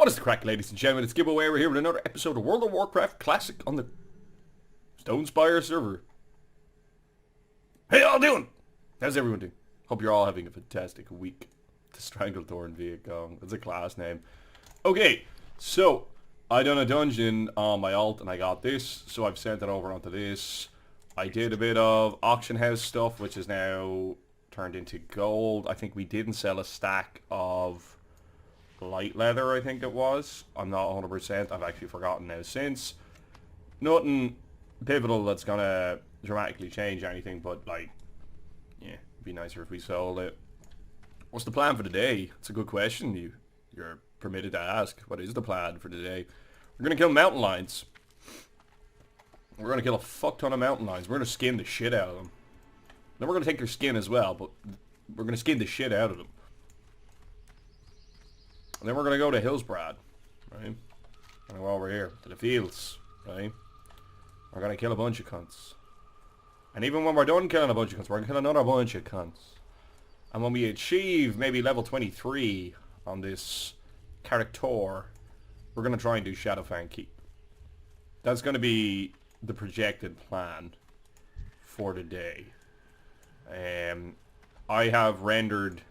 What is the crack, ladies and gentlemen? It's Gibboeire. We're here with another episode of World of Warcraft Classic on the Stonespire server. How y'all doing? How's everyone doing? Hope you're all having a fantastic week. The Stranglethorn Vietcong. That's a class name. Okay, so I done a dungeon on my alt and I got this, so I've sent it over onto this. I did a bit of auction house stuff, which is now turned into gold. I think we didn't sell a stack of light leather, I think it was. I'm not 100%. I've actually forgotten now since. Nothing pivotal that's gonna dramatically change anything, but like, yeah, it'd be nicer if we sold it. What's the plan for the day? It's a good question. You're permitted to ask. What is the plan for the day? We're gonna kill mountain lions. We're gonna kill a fuck ton of mountain lions. We're gonna skin the shit out of them. Then we're gonna take their skin as well, but we're gonna skin the shit out of them. And then we're gonna go to Hillsbrad, right? We're gonna go over here to the fields, right? We're gonna kill a bunch of cunts. And even when we're done killing a bunch of cunts, we're gonna kill another bunch of cunts. And when we achieve maybe level 23 on this character, we're gonna try and do Shadowfang Keep. That's gonna be the projected plan for the day. I have rendered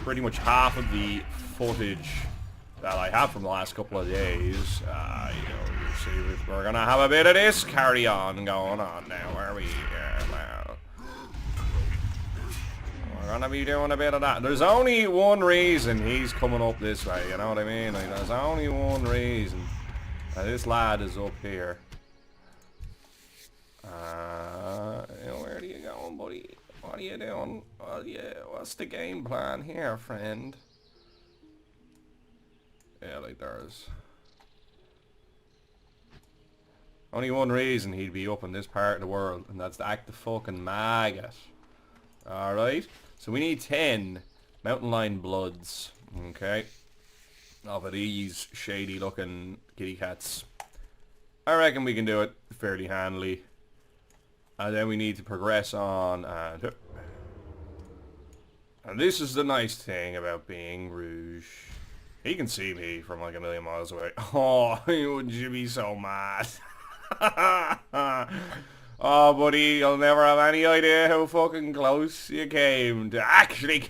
pretty much half of the footage that I have from the last couple of days. You know, we're gonna have a bit of this carry on going on now, are we? Well, we're gonna be doing a bit of that. There's only one reason he's coming up this way, you know what I mean? Like, there's only one reason. This lad is up here. Where are you going, buddy? What are you doing? Well, yeah, what's the game plan here, friend? Yeah, like there's only one reason he'd be up in this part of the world, and that's to act the fucking maggot. Alright, so we need 10 mountain lion bloods, okay, off of these shady looking kitty cats. I reckon we can do it fairly handily. And then we need to progress on, and this is the nice thing about being Rouge. He can see me from like a million miles away. Oh, would you be so mad? Oh, buddy, you'll never have any idea how fucking close you came to actually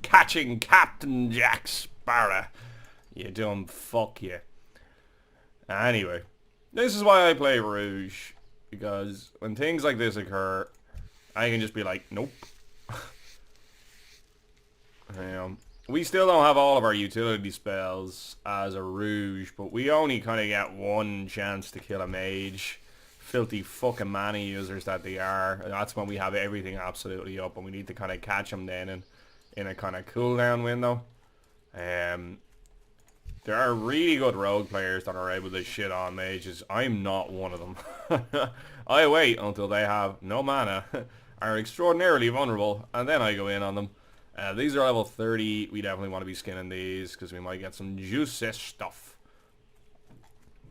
catching Captain Jack Sparrow. You dumb fuck, you. Anyway, this is why I play Rouge. Because when things like this occur, I can just be like, nope. We still don't have all of our utility spells as a Rouge, but we only kind of get one chance to kill a mage. Filthy fucking mana users that they are. That's when we have everything absolutely up, and we need to kind of catch them then in a kind of cooldown window. There are really good rogue players that are able to shit on mages. I'm not one of them. I wait until they have no mana, are extraordinarily vulnerable, and then I go in on them. These are level 30. We definitely want to be skinning these because we might get some juicy stuff.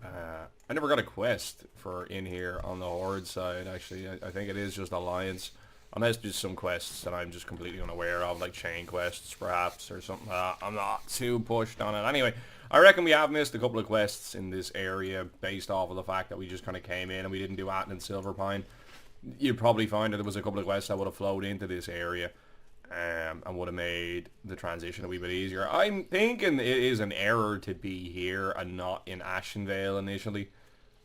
I never got a quest for in here on the Horde side, actually. I think it is just Alliance. Unless there's some quests that I'm just completely unaware of, like chain quests perhaps, or something like that. I'm not too pushed on it. Anyway, I reckon we have missed a couple of quests in this area based off of the fact that we just kind of came in and we didn't do Atten and Silverpine. You'd probably find that there was a couple of quests that would have flowed into this area and would have made the transition a wee bit easier. I'm thinking it is an error to be here and not in Ashenvale initially.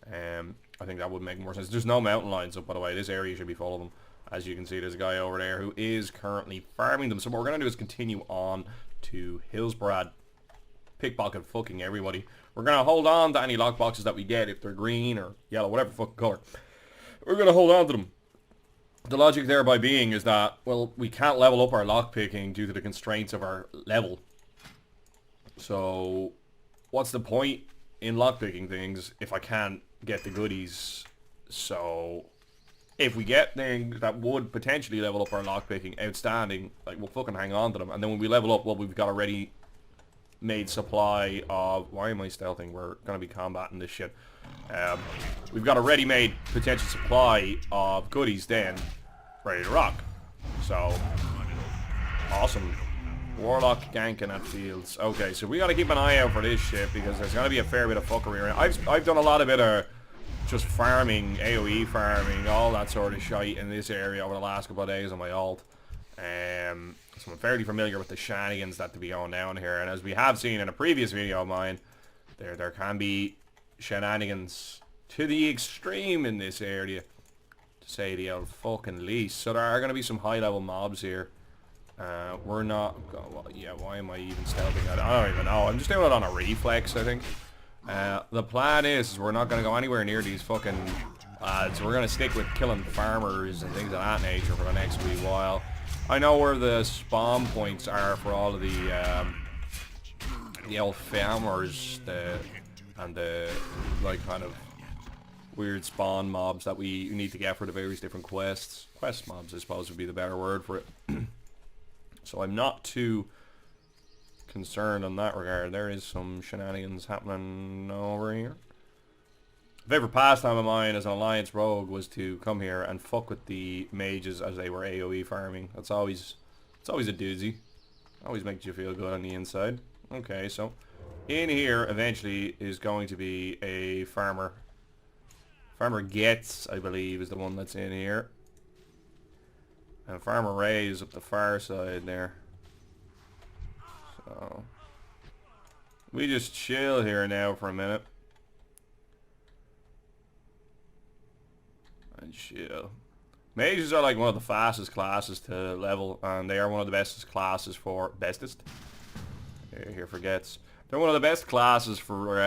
I think that would make more sense. There's no mountain lions up, by the way. This area should be full of them. As you can see, there's a guy over there who is currently farming them. So what we're going to do is continue on to Hillsbrad. Pickpocket fucking everybody. We're going to hold on to any lockboxes that we get, if they're green or yellow, whatever fucking color. We're going to hold on to them. The logic thereby being is that, well, we can't level up our lockpicking due to the constraints of our level. So what's the point in lockpicking things if I can't get the goodies? So if we get things that would potentially level up our lockpicking, outstanding, like, we'll fucking hang on to them. And then when we level up, well, we've got a ready-made supply of... Why am I stealthing? We're going to be combating this shit. We've got a ready-made potential supply of goodies then, ready to rock. So, awesome. Warlock ganking at fields. Okay, so we gotta keep an eye out for this shit because there's gonna be a fair bit of fuckery around. I've done a lot of bit of just farming, AoE farming, all that sort of shite in this area over the last couple of days on my alt. So I'm fairly familiar with the shenanigans that to be going down here, and as we have seen in a previous video of mine, there can be shenanigans to the extreme in this area, to say the old fucking least. So there are going to be some high level mobs here. We're not, well, yeah, why am I even stealthing at it? I don't even know. I'm just doing it on a reflex, I think. The plan is we're not going to go anywhere near these fucking lads. We're going to stick with killing farmers and things of that nature for the next wee while. I know where the spawn points are for all of the old farmers, and the like kind of weird spawn mobs that we need to get for the various different quests. Quest mobs, I suppose, would be the better word for it. So I'm not too concerned on that regard. There is some shenanigans happening over here. A favorite pastime of mine as an Alliance rogue was to come here and fuck with the mages as they were AoE farming. It's always a doozy. Always makes you feel good on the inside. Okay, so in here eventually is going to be a farmer. Farmer Gets, I believe, is the one that's in here. And Farmer Ray is up the far side there. So we just chill here now for a minute. And chill. Mages are like one of the fastest classes to level, and they are one of the bestest classes for here forgets. They're one of the best classes for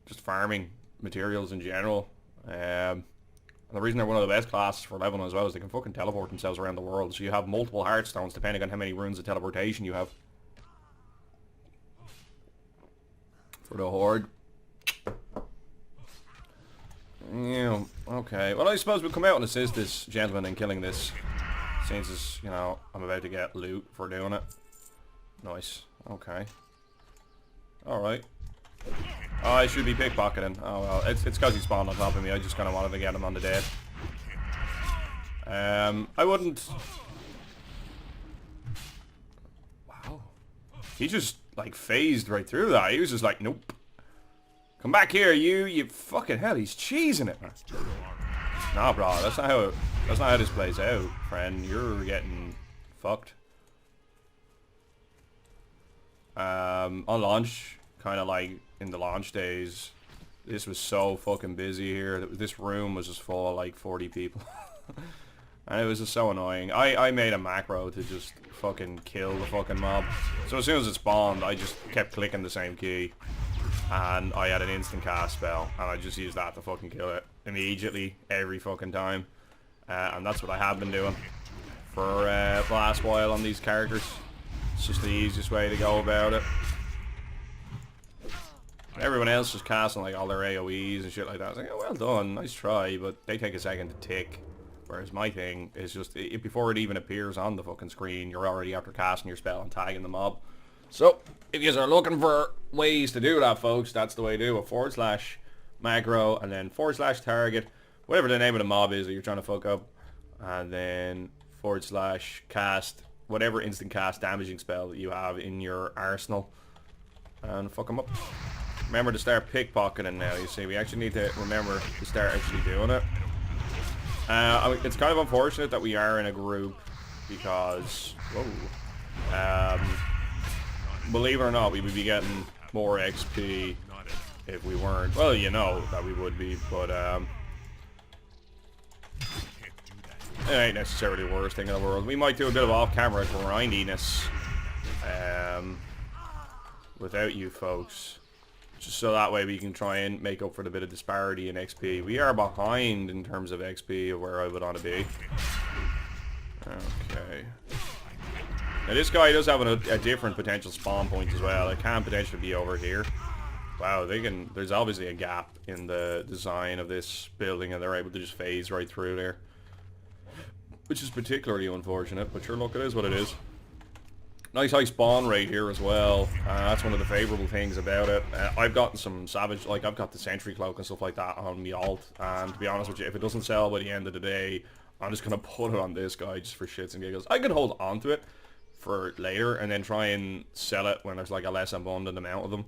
just farming materials in general. And the reason they're one of the best classes for leveling as well is they can fucking teleport themselves around the world. So you have multiple heartstones depending on how many runes of teleportation you have. For the horde. Yeah, okay. Well, I suppose we'll come out and assist this gentleman in killing this. Since it's, you know, I'm about to get loot for doing it. Nice. Okay. Alright. Oh, I should be pickpocketing. Oh well, it's because he spawned on top of me. I just kind of wanted to get him on the dead. I wouldn't... Wow. He just, like, phased right through that. He was just like, nope. Come back here, you fucking hell, he's cheesing it, man. Nah, bro, that's not how this plays out, friend. You're getting fucked. On launch, kind of like in the launch days, this was so fucking busy here. This room was just full of like 40 people. And it was just so annoying. I made a macro to just fucking kill the fucking mob. So as soon as it spawned, I just kept clicking the same key. And I had an instant cast spell. And I just used that to fucking kill it immediately, every fucking time. And that's what I have been doing for the last while on these characters. It's just the easiest way to go about it. Everyone else is casting like all their AoEs and shit like that. I was like, oh, well done, nice try, but they take a second to tick. Whereas my thing is just, before it even appears on the fucking screen, you're already after casting your spell and tagging the mob. So, if you are looking for ways to do that, folks, that's the way to do it. / macro, and then / target, whatever the name of the mob is that you're trying to fuck up. And then / cast, whatever instant cast damaging spell that you have in your arsenal. And fuck them up. Remember to start pickpocketing now, you see. We actually need to remember to start actually doing it. I mean, it's kind of unfortunate that we are in a group because, whoa, believe it or not, we would be getting more XP if we weren't. Well, you know that we would be, but it ain't necessarily the worst thing in the world. We might do a bit of off-camera grindiness without you folks. Just so that way we can try and make up for the bit of disparity in XP. We are behind in terms of XP of where I would want to be. Okay. Now this guy does have a different potential spawn point as well. It can potentially be over here. Wow, there's obviously a gap in the design of this building and they're able to just phase right through there. Which is particularly unfortunate, but sure, look, it is what it is. Nice high spawn rate here as well. That's one of the favourable things about it. I've gotten some savage, like I've got the sentry cloak and stuff like that on me alt. And to be honest with you, if it doesn't sell by the end of the day, I'm just going to put it on this guy just for shits and giggles. I could hold on to it for later, and then try and sell it when there's like a less abundant amount of them.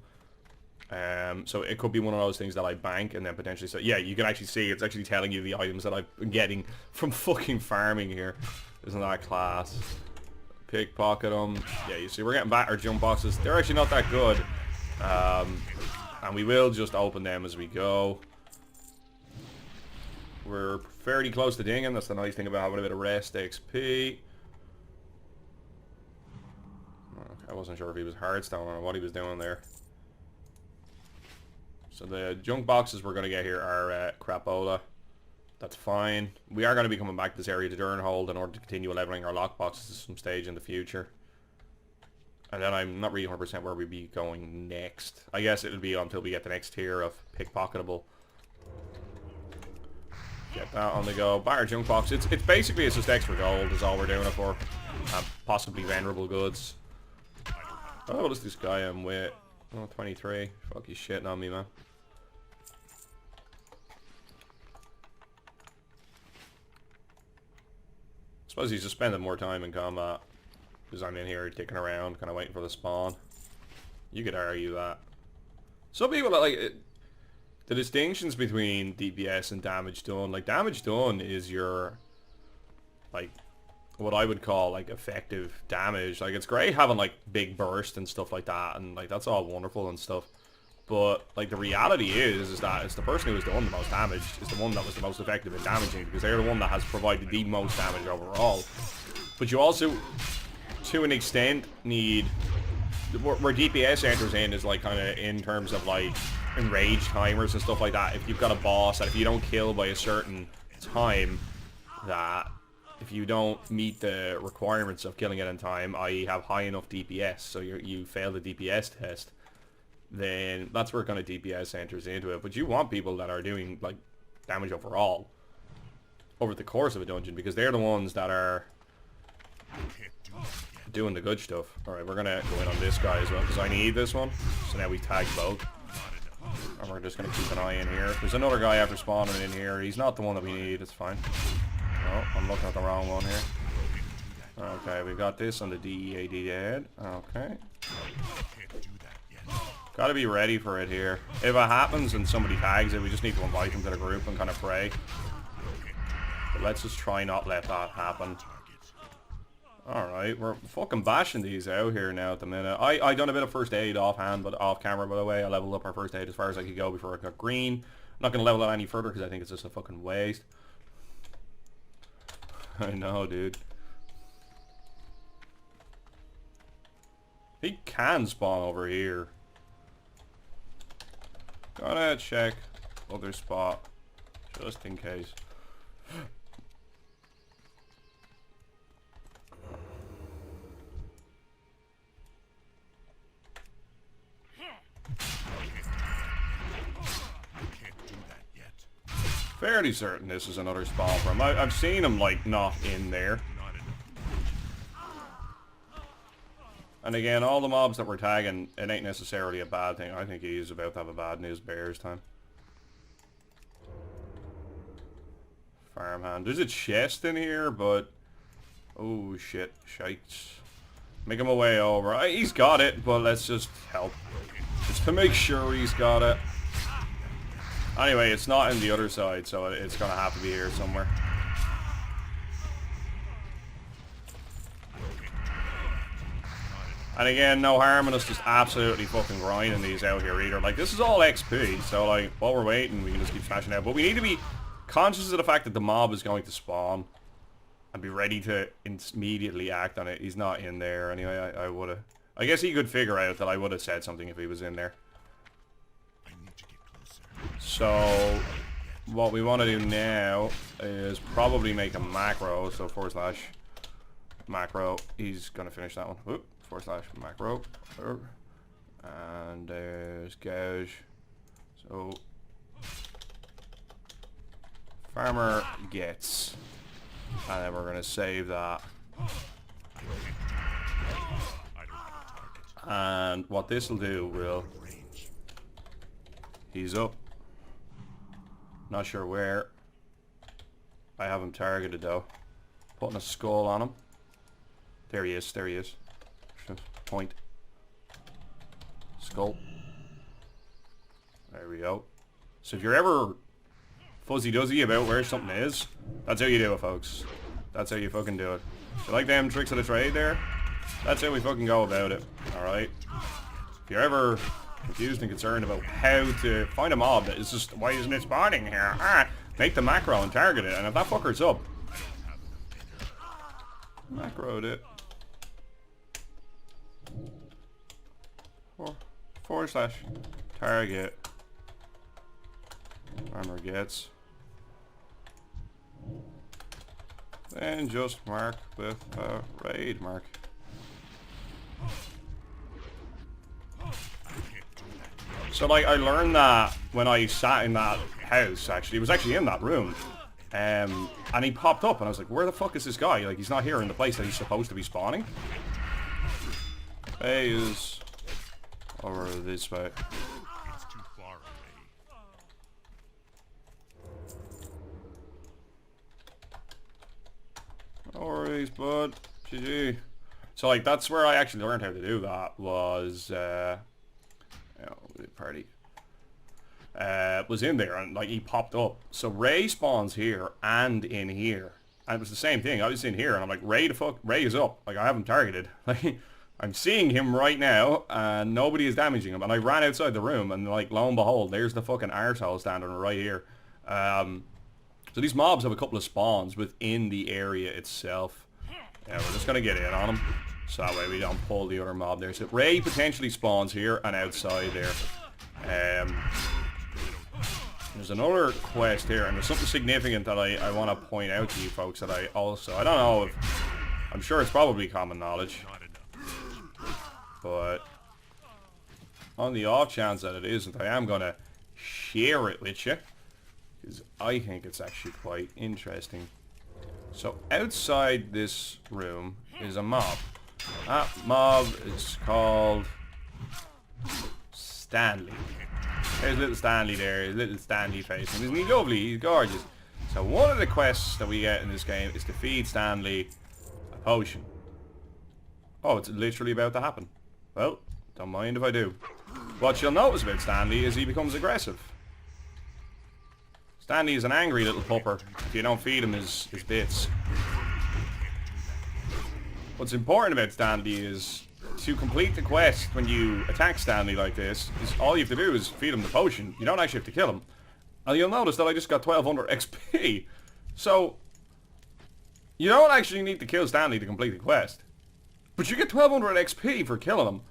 So it could be one of those things that I bank and then potentially say, yeah, you can actually see it's actually telling you the items that I've been getting from fucking farming here. Isn't that class? Pickpocket them. Yeah, you see we're getting back our jump boxes. They're actually not that good. And we will just open them as we go. We're fairly close to dinging. That's the nice thing about having a bit of rest XP. I wasn't sure if he was hardstone or what he was doing there. So the junk boxes we're going to get here are crapola. That's fine. We are going to be coming back to this area to Durnhold in order to continue leveling our lock boxes at some stage in the future. And then I'm not really 100% where we'll be going next. I guess it'll be until we get the next tier of pickpocketable. Get that on the go. Buy our junk box. It's basically it's just extra gold is all we're doing it for. Possibly venerable goods. Oh, what is this guy I'm with? Oh, 23. Fuck, he's shitting on me, man. I suppose he's just spending more time in combat. Because I'm in here kicking around, kind of waiting for the spawn. You could argue that. Some people are like... the distinctions between DPS and damage done. Like, damage done is your... like... what I would call like effective damage. Like it's great having like big burst and stuff like that, and like that's all wonderful and stuff, but like the reality is that it's the person who has done the most damage is the one that was the most effective in damaging, because they're the one that has provided the most damage overall. But you also to an extent need where DPS enters in is like kind of in terms of like enrage timers and stuff like that. If you've got a boss that if you don't kill by a certain time, that if you don't meet the requirements of killing it in time, i.e. have high enough DPS, so you fail the DPS test, then that's where kind of DPS enters into it. But you want people that are doing like damage overall over the course of a dungeon, because they're the ones that are doing the good stuff. Alright, we're gonna go in on this guy as well, because I need this one. So now we tag both. And we're just gonna keep an eye in here. There's another guy after spawning in here. He's not the one that we need, it's fine. Oh, I'm looking at the wrong one here. Okay, we got this on the DEAD dead. Okay. Gotta be ready for it here. If it happens and somebody tags it, we just need to invite them to the group and kind of pray. But let's just try not let that happen. Alright, we're fucking bashing these out here now at the minute. I done a bit of first aid offhand, but off camera by the way. I leveled up our first aid as far as I could go before I got green. I'm not going to level it any further because I think it's just a fucking waste. I know, dude. He can spawn over here. Gotta check other spot, just in case. Fairly certain this is another spawn for him. I've seen him like not in there. And again, all the mobs that we're tagging, it ain't necessarily a bad thing. I think he's about to have a bad news bears time. Farmhand. There's a chest in here, but... oh shit. Shites. Make him a way over. He's got it, but let's just help. Just to make sure he's got it. Anyway, it's not in the other side, so it's gonna have to be here somewhere. And again, no harm in us just absolutely fucking grinding these out here either. Like, this is all XP, so like, while we're waiting, we can just keep smashing out. But we need to be conscious of the fact that the mob is going to spawn. And be ready to immediately act on it. He's not in there anyway. I would've... I guess he could figure out that I would have said something if he was in there. So, what we want to do now is probably make a macro. So, / macro. He's going to finish that one. Whoop. / macro. And there's gouge. So, farmer gets. And then we're going to save that. And what this will do will... he's up. Not sure where. I have him targeted though. Putting a skull on him. There he is, there he is. Point. Skull. There we go. So if you're ever fuzzy-duzzy about where something is, that's how you do it, folks. That's how you fucking do it. You like them tricks of the trade there? That's how we fucking go about it. Alright? If you're ever confused and concerned about how to find a mob that is just, why isn't it spawning here? Ah, make the macro and target it, and if that fucker's up, macroed it. Forward slash target armor gets. Then just mark with a raid mark. So like I learned that when I sat in that house, actually. It was actually in that room. And he popped up and I was like, where the fuck is this guy? Like, he's not here in the place that he's supposed to be spawning. He is over this way. It's too far away. No worries, bud. GG. So like that's where I actually learned how to do that was party. Was in there and like he popped up. So Ray spawns here and in here. And it was the same thing. I was in here and I'm like, Ray is up. Like I have him targeted. Like I'm seeing him right now and nobody is damaging him. And I ran outside the room and like lo and behold, there's the fucking arsehole standing right here. So these mobs have a couple of spawns within the area itself. Yeah, we're just gonna get in on them. So that way we don't pull the other mob there. So Ray potentially spawns here and outside there. There's another quest here, and there's something significant that I want to point out to you folks that I don't know if, I'm sure it's probably common knowledge, but on the off chance that it isn't, I am going to share it with you, because I think it's actually quite interesting. So outside this room is a mob. That mob is called Stanley. There's little Stanley there, his little Stanley face. And isn't he lovely? He's gorgeous. So one of the quests that we get in this game is to feed Stanley a potion. Oh, it's literally about to happen. Well, don't mind if I do. What you'll notice about Stanley is he becomes aggressive. Stanley is an angry little pupper if you don't feed him his bits. What's important about Stanley is to complete the quest when you attack Stanley like this, is all you have to do is feed him the potion. You don't actually have to kill him. And you'll notice that I just got 1200 XP. So, you don't actually need to kill Stanley to complete the quest. But you get 1200 XP for killing him.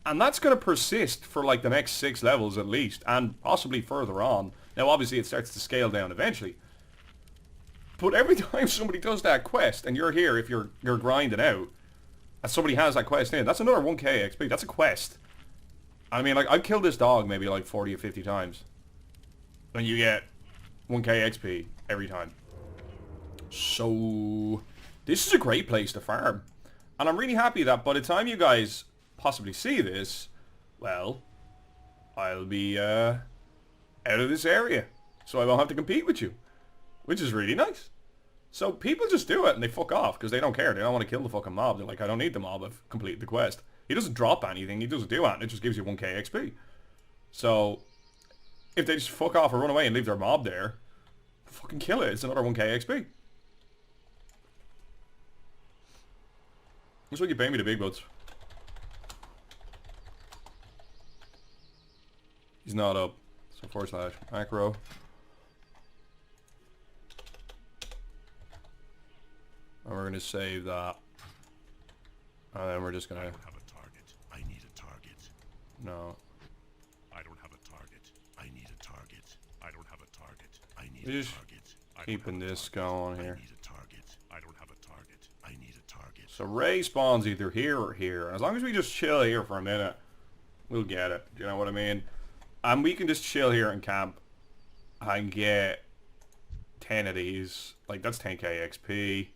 And that's going to persist for like the next 6 levels at least, and possibly further on. Now obviously it starts to scale down eventually. But every time somebody does that quest, and you're here if you're grinding out, and somebody has that quest in, that's another 1k XP. That's a quest. I mean, like, I've killed this dog maybe like 40 or 50 times. And you get 1k XP every time. So, this is a great place to farm. And I'm really happy that by the time you guys possibly see this, well, I'll be out of this area. So I won't have to compete with you. Which is really nice. So people just do it and they fuck off because they don't care. They don't want to kill the fucking mob. They're like, I don't need the mob. I've completed the quest. He doesn't drop anything. He doesn't do that. It just gives you 1k XP. So if they just fuck off or run away and leave their mob there, fucking kill it. It's another 1k XP. That's what you pay me the big bucks. He's not up. So / macro. And we're going to save that. And then we're just going to... I don't have a target. I need a target. No. I don't have a target. I need a target. I don't have a target. I need We're a just target. keeping this going here. I need a target. I don't have a target. I need a target. So Ray spawns either here or here. As long as we just chill here for a minute, we'll get it. Do you know what I mean? And we can just chill here and camp and get 10 of these. Like, that's 10k XP.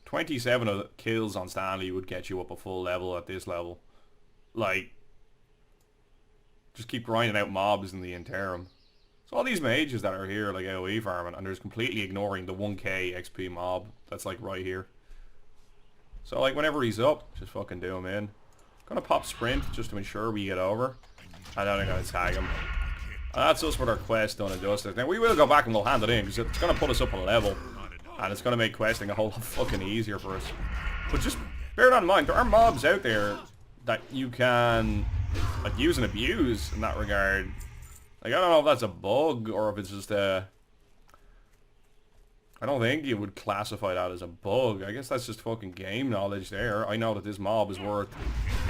27 of the kills on Stanley would get you up a full level at this level. Like, just keep grinding out mobs in the interim. So all these mages that are here, like AoE farming, and they're just completely ignoring the 1k XP mob that's like right here. So like whenever he's up, just fucking do him in. Gonna pop sprint just to ensure we get over. And then I'm gonna tag him. And that's us with our quest done and dusted. Now we will go back and we'll hand it in because it's gonna put us up a level. And it's gonna make questing a whole lot fucking easier for us. But just bear that in mind, there are mobs out there that you can like use and abuse in that regard. Like I don't know if that's a bug or if it's just a... I don't think you would classify that as a bug. I guess that's just fucking game knowledge there. I know that this mob is worth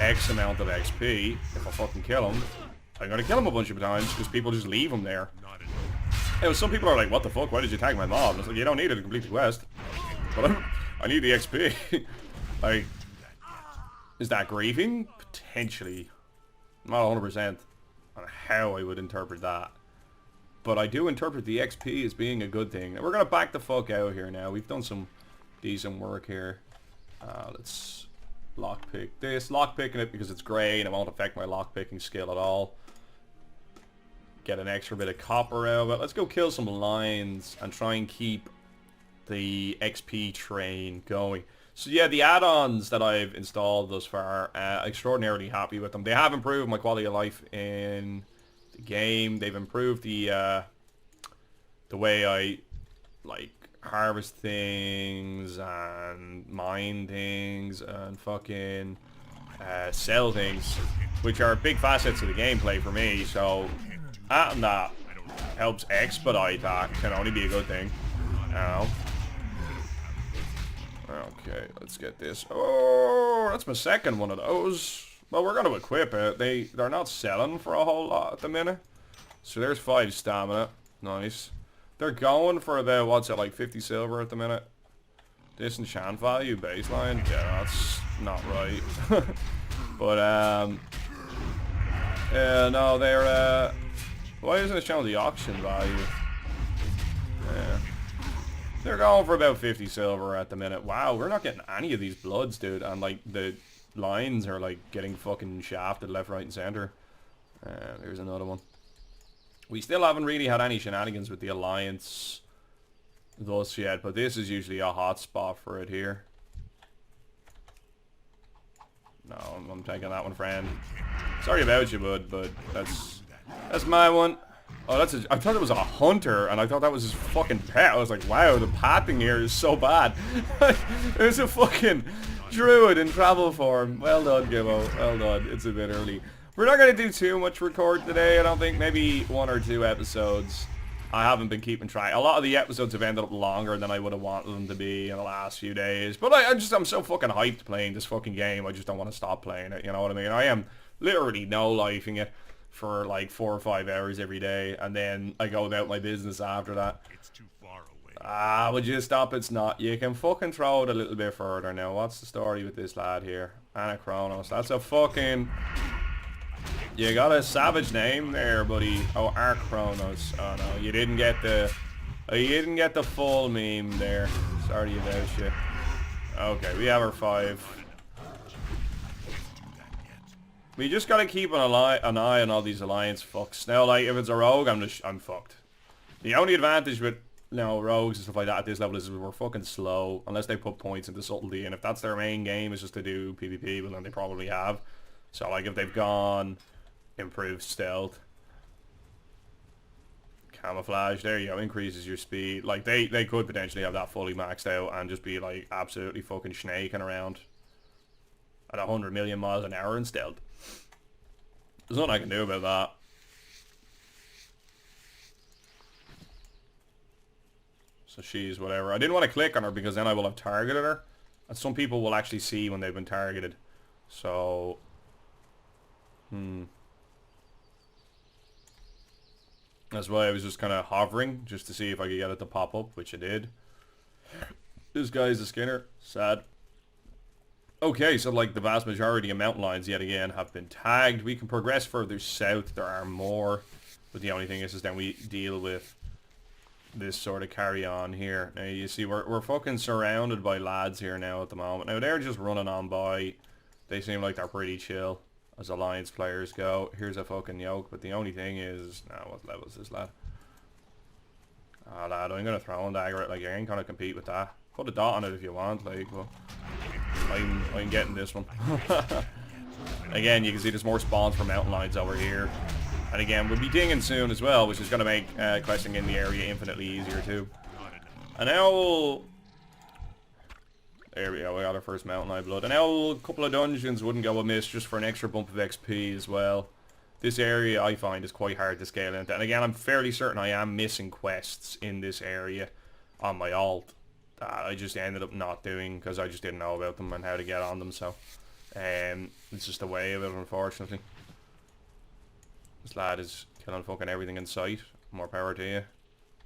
X amount of XP. If I fucking kill him, I'm gonna kill him a bunch of times because people just leave him there. You know, some people are like, what the fuck, why did you tag my mob? And it's like, you don't need it to complete the quest. But I need the XP. Like, is that grieving? Potentially. Not 100% on how I would interpret that. But I do interpret the XP as being a good thing. And we're going to back the fuck out here now. We've done some decent work here. Let's lockpick this. Lockpicking it because it's grey and it won't affect my lockpicking skill at all. Get an extra bit of copper out of it. Let's go kill some lions and try and keep the XP train going. So yeah, the add-ons that I've installed thus far, extraordinarily happy with them. They have improved my quality of life in the game. They've improved the way I like harvest things and mine things and fucking sell things, which are big facets of the gameplay for me. So adding that helps expedite that. Can only be a good thing. Okay, let's get this. Oh, that's my second one of those. Well, we're going to equip it. They're not selling for a whole lot at the minute. So there's 5 stamina. Nice. They're going for about, what's it, like 50 silver at the minute? Disenchant value, baseline. Yeah, that's not right. But, no, they're, why isn't it showing the auction value? Yeah. They're going for about 50 silver at the minute. Wow, we're not getting any of these bloods, dude. And, like, the lines are, like, getting fucking shafted left, right, and center. There's another one. We still haven't really had any shenanigans with the Alliance thus yet, but this is usually a hot spot for it here. No, I'm taking that one, friend. Sorry about you, bud, but that's my one. Oh, I thought it was a hunter, and I thought that was his fucking pet. I was like, wow, the pathing here is so bad. There's a fucking druid in travel form. Well done, Gibbo. Well done. It's a bit early. We're not going to do too much record today, I don't think. Maybe 1 or 2 episodes. I haven't been keeping track. A lot of the episodes have ended up longer than I would have wanted them to be in the last few days. But I'm so fucking hyped playing this fucking game. I just don't want to stop playing it, you know what I mean? I am literally no-lifing it for like 4 or 5 hours every day, and then I go about my business after that. It's too far away. Would you stop? It's not. You can fucking throw it a little bit further now. What's the story with this lad here? Anachronos. That's a fucking... You got a savage name there, buddy. Oh, Archronos. Oh no, you didn't get the... you didn't get the full meme there. Sorry about you. Okay, we have our 5. We just gotta keep an eye on all these alliance fucks. Now, like, if it's a rogue, I'm fucked. The only advantage with, you know, rogues and stuff like that at this level is we're fucking slow, unless they put points into subtlety, and if that's their main game is just to do PvP, well then they probably have. So, like, if they've gone improved stealth, camouflage, there you go, increases your speed. Like, they could potentially have that fully maxed out and just be, like, absolutely fucking snaking around at 100 million miles an hour in stealth. There's nothing I can do about that. So she's whatever. I didn't want to click on her because then I will have targeted her. And some people will actually see when they've been targeted. So... That's why I was just kind of hovering, just to see if I could get it to pop up, which I did. This guy's a Skinner. Sad. Okay, so like the vast majority of mountain lions yet again have been tagged. We can progress further south. There are more. But the only thing is then we deal with this sort of carry on here. Now you see we're fucking surrounded by lads here now at the moment. Now they're just running on by. They seem like they're pretty chill as Alliance players go. Here's a fucking yoke, but the only thing is... Nah, what level is this lad? Ah, lad, I'm gonna throw and dagger it. Like, I ain't gonna compete with that. Put a dot on it if you want, like, well... I'm getting this one. Again, you can see there's more spawns for mountain lions over here. And again, we'll be dinging soon as well, which is going to make questing in the area infinitely easier too. And now... There we go, we got our first mountain lion blood. And now a couple of dungeons wouldn't go amiss just for an extra bump of XP as well. This area I find is quite hard to scale into. And again, I'm fairly certain I am missing quests in this area on my alt that I just ended up not doing because I just didn't know about them and how to get on them. So it's just the way of it, unfortunately. This lad is killing fucking everything in sight. More power to you.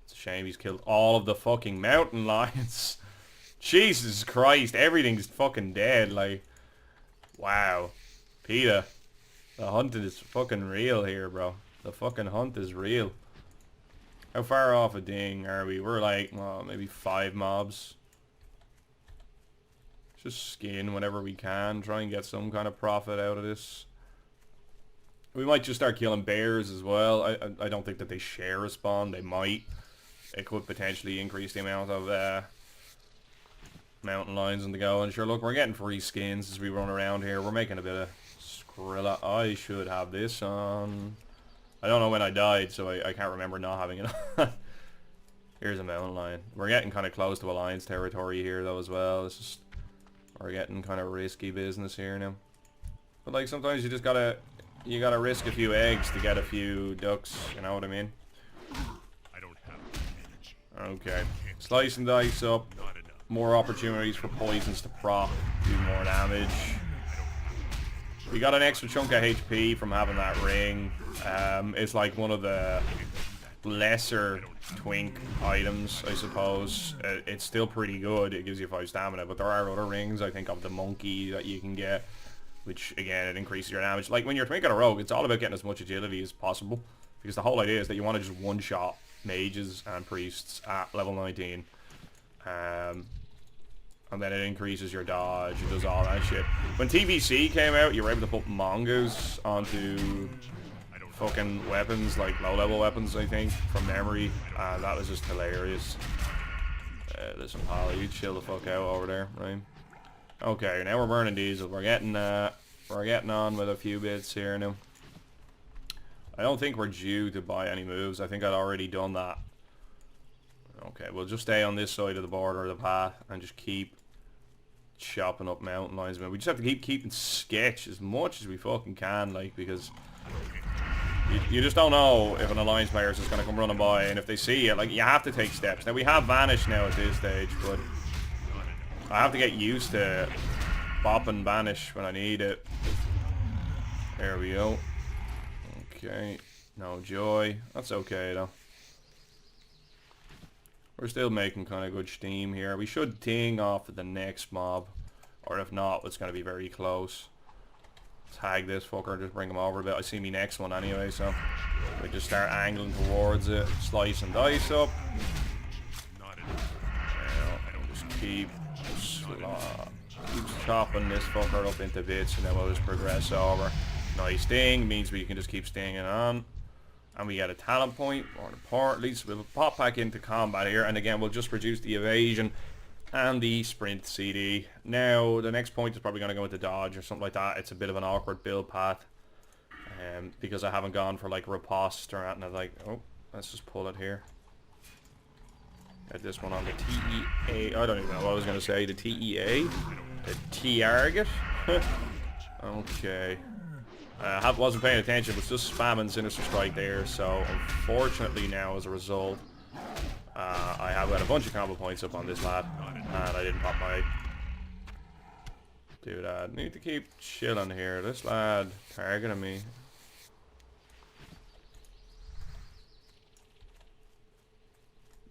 It's a shame he's killed all of the fucking mountain lions. Jesus Christ, everything's fucking dead, like, wow. PETA, the hunt is fucking real here, bro. The fucking hunt is real. How far off a ding are we? We're like, well, maybe 5 mobs. Just skin whenever we can, try and get some kind of profit out of this. We might just start killing bears as well. I don't think that they share a spawn, they might. It could potentially increase the amount of, mountain lions on the go. And sure, look, we're getting free skins as we run around here. We're making a bit of Skrilla. I should have this on. I don't know when I died, so I can't remember not having it on. Here's a mountain lion. We're getting kind of close to Alliance territory here, though, as well. It's just, we're getting kind of risky business here now. But, like, sometimes you just gotta, risk a few eggs to get a few ducks, you know what I mean? I don't have energy. Okay. Slice and dice up. More opportunities for poisons to proc, do more damage. We got an extra chunk of HP from having that ring. It's like one of the lesser twink items, I suppose. It's still pretty good. It gives you 5 stamina, but there are other rings, I think, of the monkey that you can get, which, again, it increases your damage. Like, when you're twinking a rogue, it's all about getting as much agility as possible, because the whole idea is that you want to just one-shot mages and priests at level 19. And then it increases your dodge, it does all that shit. When TVC came out, you were able to put mongoose onto fucking weapons, like low-level weapons, I think, from memory. That was just hilarious. Listen, pal, you chill the fuck out over there, right? Okay, now we're burning diesel. We're getting on with a few bits here now. I don't think we're due to buy any moves. I think I'd already done that. Okay, we'll just stay on this side of the border of the path and just keep chopping up mountain lions, man. We just have to keep keeping sketch as much as we fucking can, like, because you just don't know if an alliance player is just going to come running by, and if they see you, like, you have to take steps. Now, we have vanished now at this stage, but I have to get used to bop and banish when I need it. There we go. Okay, no joy. That's okay, though. We're still making kind of good steam here. We should ting off the next mob. Or if not, it's going to be very close. Tag this fucker, just bring him over a bit. I see me next one anyway, so we just start angling towards it. Slice and dice up. Just keep chopping this fucker up into bits, and then we'll just progress over. Nice sting, means we can just keep stinging on. And we get a talent point, more importantly, so we'll pop back into combat here, and again we'll just reduce the evasion and the sprint CD. Now the next point is probably going to go into dodge or something like that. It's a bit of an awkward build path, because I haven't gone for like riposte or anything. Like, oh, let's just pull it here. Get this one on the TEA. I don't even know what I was going to say. The TEA, the target. Okay. Wasn't paying attention, was just spamming Sinister Strike there, so unfortunately now as a result, I have got a bunch of combo points up on this lad, and I didn't pop my... Dude, I need to keep chilling here. This lad targeting me.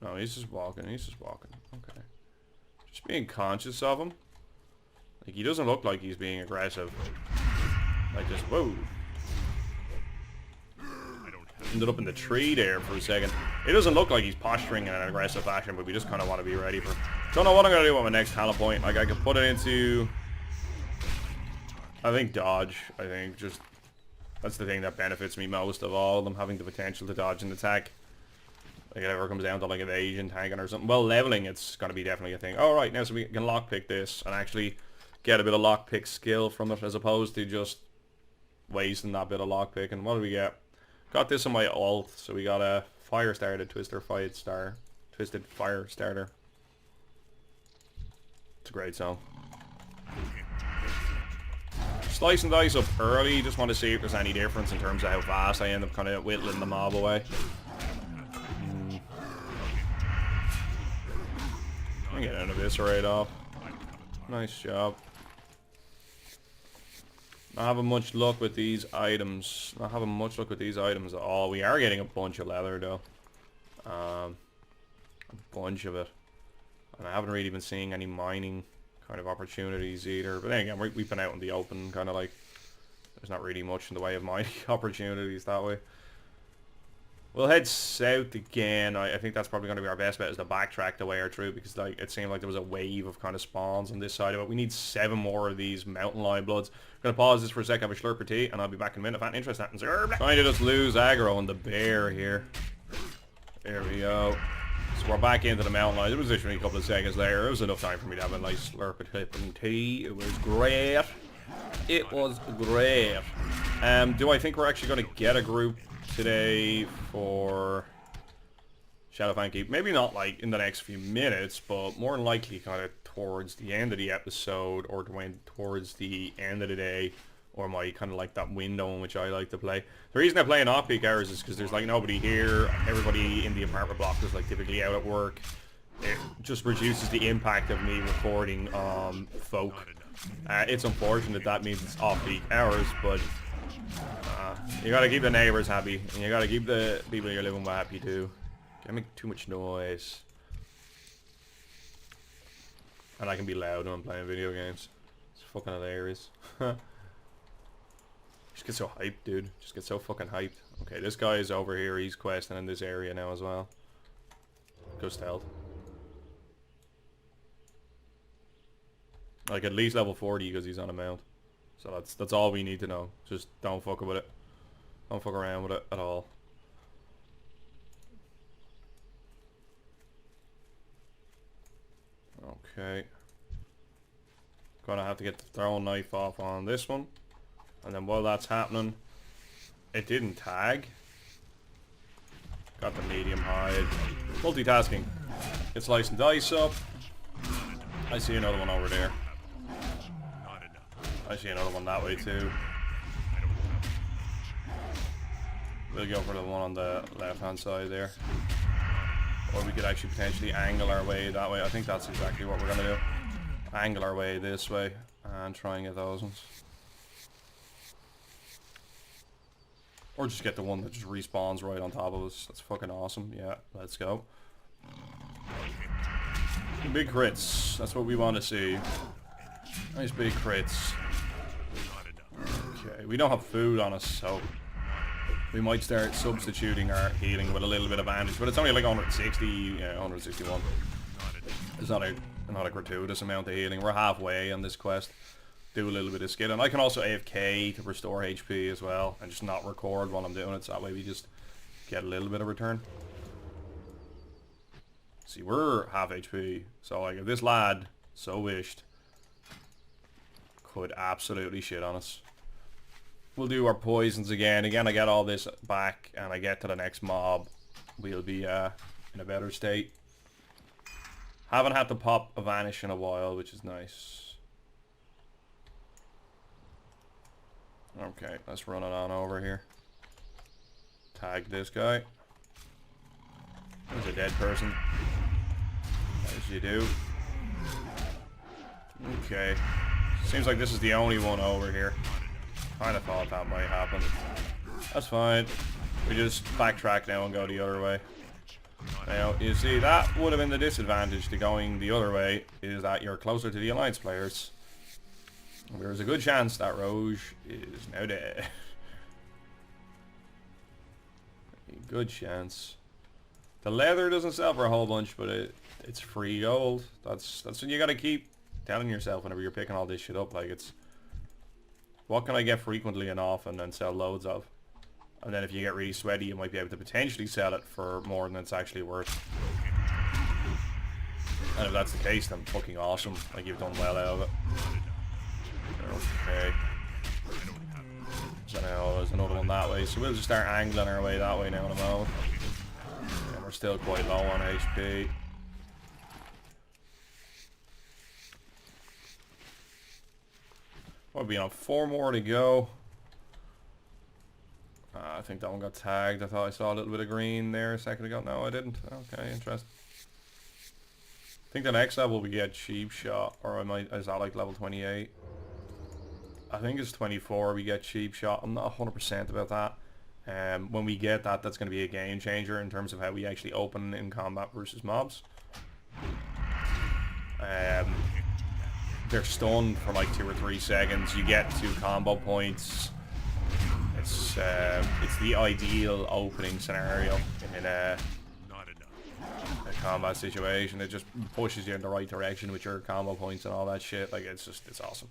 No, he's just walking, okay. Just being conscious of him. Like, he doesn't look like he's being aggressive. Like just, whoa. Ended up in the tree there for a second. It doesn't look like he's posturing in an aggressive fashion, but we just kind of want to be ready for... Don't know what I'm going to do with my next talent point. Like, I could put it into... I think dodge, I think. Just... That's the thing that benefits me most of all. Them having the potential to dodge and attack. Like, it ever comes down to, like, evasion, tanking or something. Well, leveling, it's going to be definitely a thing. Alright, now so we can lockpick this and actually get a bit of lockpick skill from it, as opposed to just wasting that bit of lockpicking. What do we get? Got this on my alt, so we got a fire starter, twisted fire starter. It's a great song. Slice and dice up early, just want to see if there's any difference in terms of how fast I end up kind of whittling the mob away. I'm getting an eviscerate off. Nice job. Not having much luck with these items. Not having much luck with these items at all. We are getting a bunch of leather though. A bunch of it. And I haven't really been seeing any mining kind of opportunities either. But then again, we've been out in the open, kind of like, there's not really much in the way of mining opportunities that way. We'll head south again. I think that's probably going to be our best bet, is to backtrack the way through, because like it seemed like there was a wave of kind of spawns on this side of it. We need 7 more of these mountain lion bloods. I'm going to pause this for a sec, have a slurp of tea, and I'll be back in a minute if that interest happens. Trying to just lose aggro on the bear here. There we go. So we're back into the mountain lion. It was literally a couple of seconds later. It was enough time for me to have a nice slurp of tea. It was great. It was great. Do I think we're actually going to get a group today for Shadowfang Keep? Maybe not like in the next few minutes, but more than likely kind of towards the end of the episode, or towards the end of the day, or my kind of like that window in which I like to play. The reason I play in off-peak hours is because there's like nobody here. Everybody in the apartment block is like typically out at work. It just reduces the impact of me recording folk. It's unfortunate that means it's off-peak hours, but you gotta keep the neighbors happy, and you gotta keep the people you're living with happy too. Can't make too much noise. And I can be loud when I'm playing video games. It's fucking hilarious. Just get so hyped, dude. Just get so fucking hyped. Okay, this guy is over here. He's questing in this area now as well. Go stealth. Like at least level 40 because he's on a mount. So that's all we need to know. Just don't fuck with it. Don't fuck around with it at all. Okay. Gonna have to get the throwing knife off on this one. And then while that's happening, it didn't tag. Got the medium hide. Multitasking. Get slice and dice up. I see another one over there. I see another one that way too. We'll go for the one on the left hand side there. Or we could actually potentially angle our way that way. I think that's exactly what we're going to do. Angle our way this way and try and get those ones. Or just get the one that just respawns right on top of us. That's fucking awesome. Yeah, let's go. Big crits. That's what we want to see. Nice big crits. Okay, we don't have food on us, so we might start substituting our healing with a little bit of bandage, but it's only like 160, yeah, 161. It's not a gratuitous amount of healing. We're halfway on this quest. Do a little bit of skill, and I can also AFK to restore HP as well, and just not record while I'm doing it, so that way we just get a little bit of return. See, we're half HP, so like if this lad so wished could absolutely shit on us. We'll do our poisons again. Again, I get all this back, and I get to the next mob. We'll be in a better state. Haven't had to pop a vanish in a while, which is nice. Okay, let's run it on over here. Tag this guy. There's a dead person. As you do. Okay. Seems like this is the only one over here. Kind of thought that might happen. That's fine. We just backtrack now and go the other way. Now, you see, that would have been the disadvantage to going the other way, is that you're closer to the Alliance players. There's a good chance that Roge is now dead. A good chance. The leather doesn't sell for a whole bunch, but it's free gold. That's what you gotta keep telling yourself whenever you're picking all this shit up. Like, it's, what can I get frequently and often and sell loads of? And then if you get really sweaty, you might be able to potentially sell it for more than it's actually worth. And if that's the case, then fucking awesome. Like, you've done well out of it. Okay. So now there's another one that way. So we'll just start angling our way that way now in a moment. And we're still quite low on HP. What are we on? 4 more to go. I think that one got tagged. I thought I saw a little bit of green there a second ago. No, I didn't. Okay, interesting. I think the next level we get cheap shot, or is that like level 28? I think it's 24 we get cheap shot. I'm not 100% about that. When we get that, that's going to be a game changer in terms of how we actually open in combat versus mobs. They're stunned for like 2 or 3 seconds. You get 2 combo points. It's the ideal opening scenario in a combat situation. It just pushes you in the right direction with your combo points and all that shit. Like it's awesome.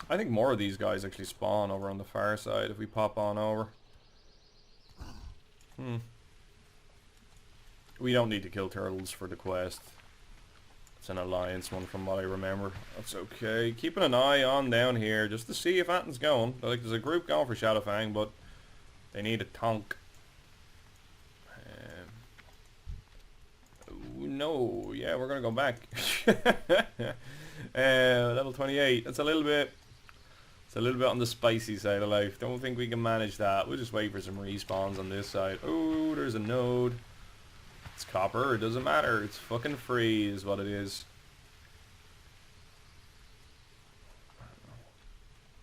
I think more of these guys actually spawn over on the far side if we pop on over. We don't need to kill turtles for the quest. It's an alliance one from what I remember. That's okay. Keeping an eye on down here just to see if anything's going. Like there's a group going for Shadowfang, but they need a tonk. No, yeah, we're gonna go back. Level 28. That's a little bit. It's a little bit on the spicy side of life. Don't think we can manage that. We'll just wait for some respawns on this side. Oh, there's a node. It's copper. It doesn't matter. It's fucking free is what it is.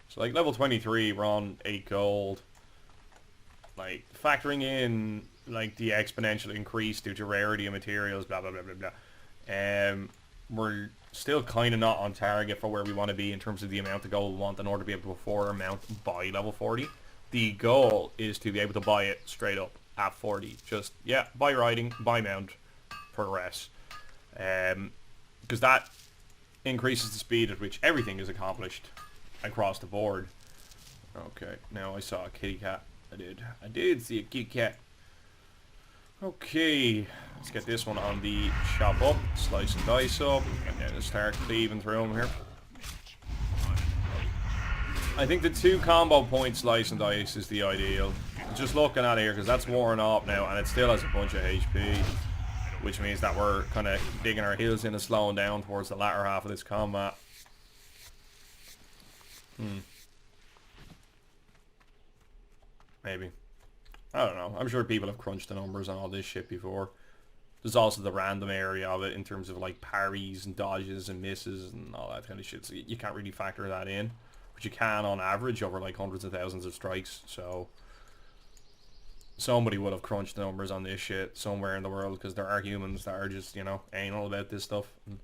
So like level 23, we're on 8 gold. Like factoring in like the exponential increase due to rarity of materials, blah blah blah blah blah. We're still kind of not on target for where we want to be in terms of the amount of gold we want in order to be able to afford our mount by level 40. The goal is to be able to buy it straight up at 40. Just, yeah, buy riding, buy mount, progress. Because that increases the speed at which everything is accomplished across the board. Okay, now I saw a kitty cat. I did see a kitty cat. Okay, let's get this one on the chop up, slice and dice up, and then start cleaving through them here. I think the 2 combo point slice and dice is the ideal. Just looking at it here, because that's worn off now, and it still has a bunch of HP, which means that we're kind of digging our heels in and slowing down towards the latter half of this combat. Maybe. I don't know. I'm sure people have crunched the numbers on all this shit before. There's also the random area of it in terms of like parries and dodges and misses and all that kind of shit. So you can't really factor that in. But you can on average over like hundreds of thousands of strikes. So somebody would have crunched the numbers on this shit somewhere in the world, because there are humans that are just, you know, anal about this stuff. And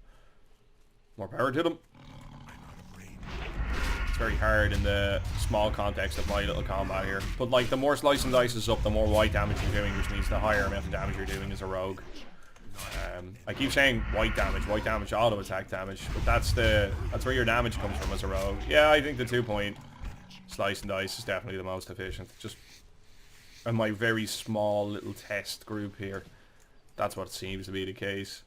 more power to them. It's very hard in the small context of my little combat here. But like the more slice and dice is up, the more white damage you're doing, which means the higher amount of damage you're doing as a rogue. I keep saying white damage auto attack damage, but that's where your damage comes from as a rogue. Yeah, I think the 2-point slice and dice is definitely the most efficient. Just in my very small little test group here, that's what seems to be the case.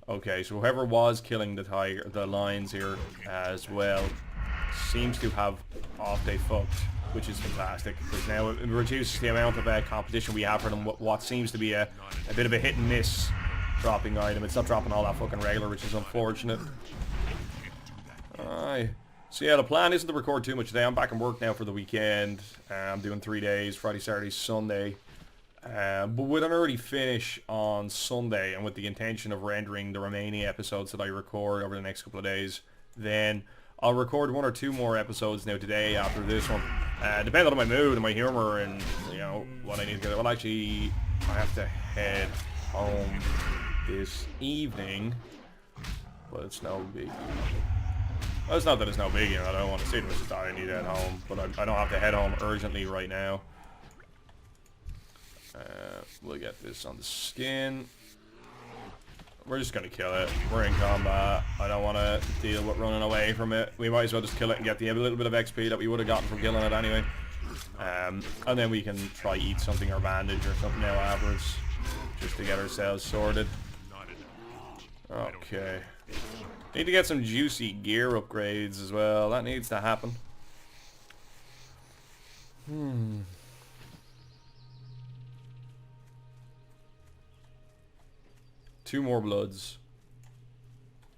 Okay, so whoever was killing the lions here as well seems to have off day fucked, which is fantastic, because now it reduces the amount of competition we have for them. What seems to be a bit of a hit and miss dropping item. It's not dropping all that fucking regular, which is unfortunate. Alright. So yeah, the plan isn't to record too much today. I'm back in work now for the weekend. I'm doing 3 days, Friday, Saturday, Sunday. But with an early finish on Sunday, and with the intention of rendering the remaining episodes that I record over the next couple of days, then I'll record 1 or 2 more episodes now today after this one. Depending on my mood and my humor and, you know, what I need to get. Well, actually, I have to head home this evening, but it's no big. Well, it's not that it's no big, you know, I don't want to say to myself that I need to head home, but I don't have to head home urgently right now. We'll get this on the skin. We're just going to kill it. We're in combat. I don't want to deal with running away from it. We might as well just kill it and get a little bit of XP that we would have gotten from killing it anyway. And then we can try eat something or bandage or something now afterwards, just to get ourselves sorted. Okay. Need to get some juicy gear upgrades as well. That needs to happen. Two more bloods.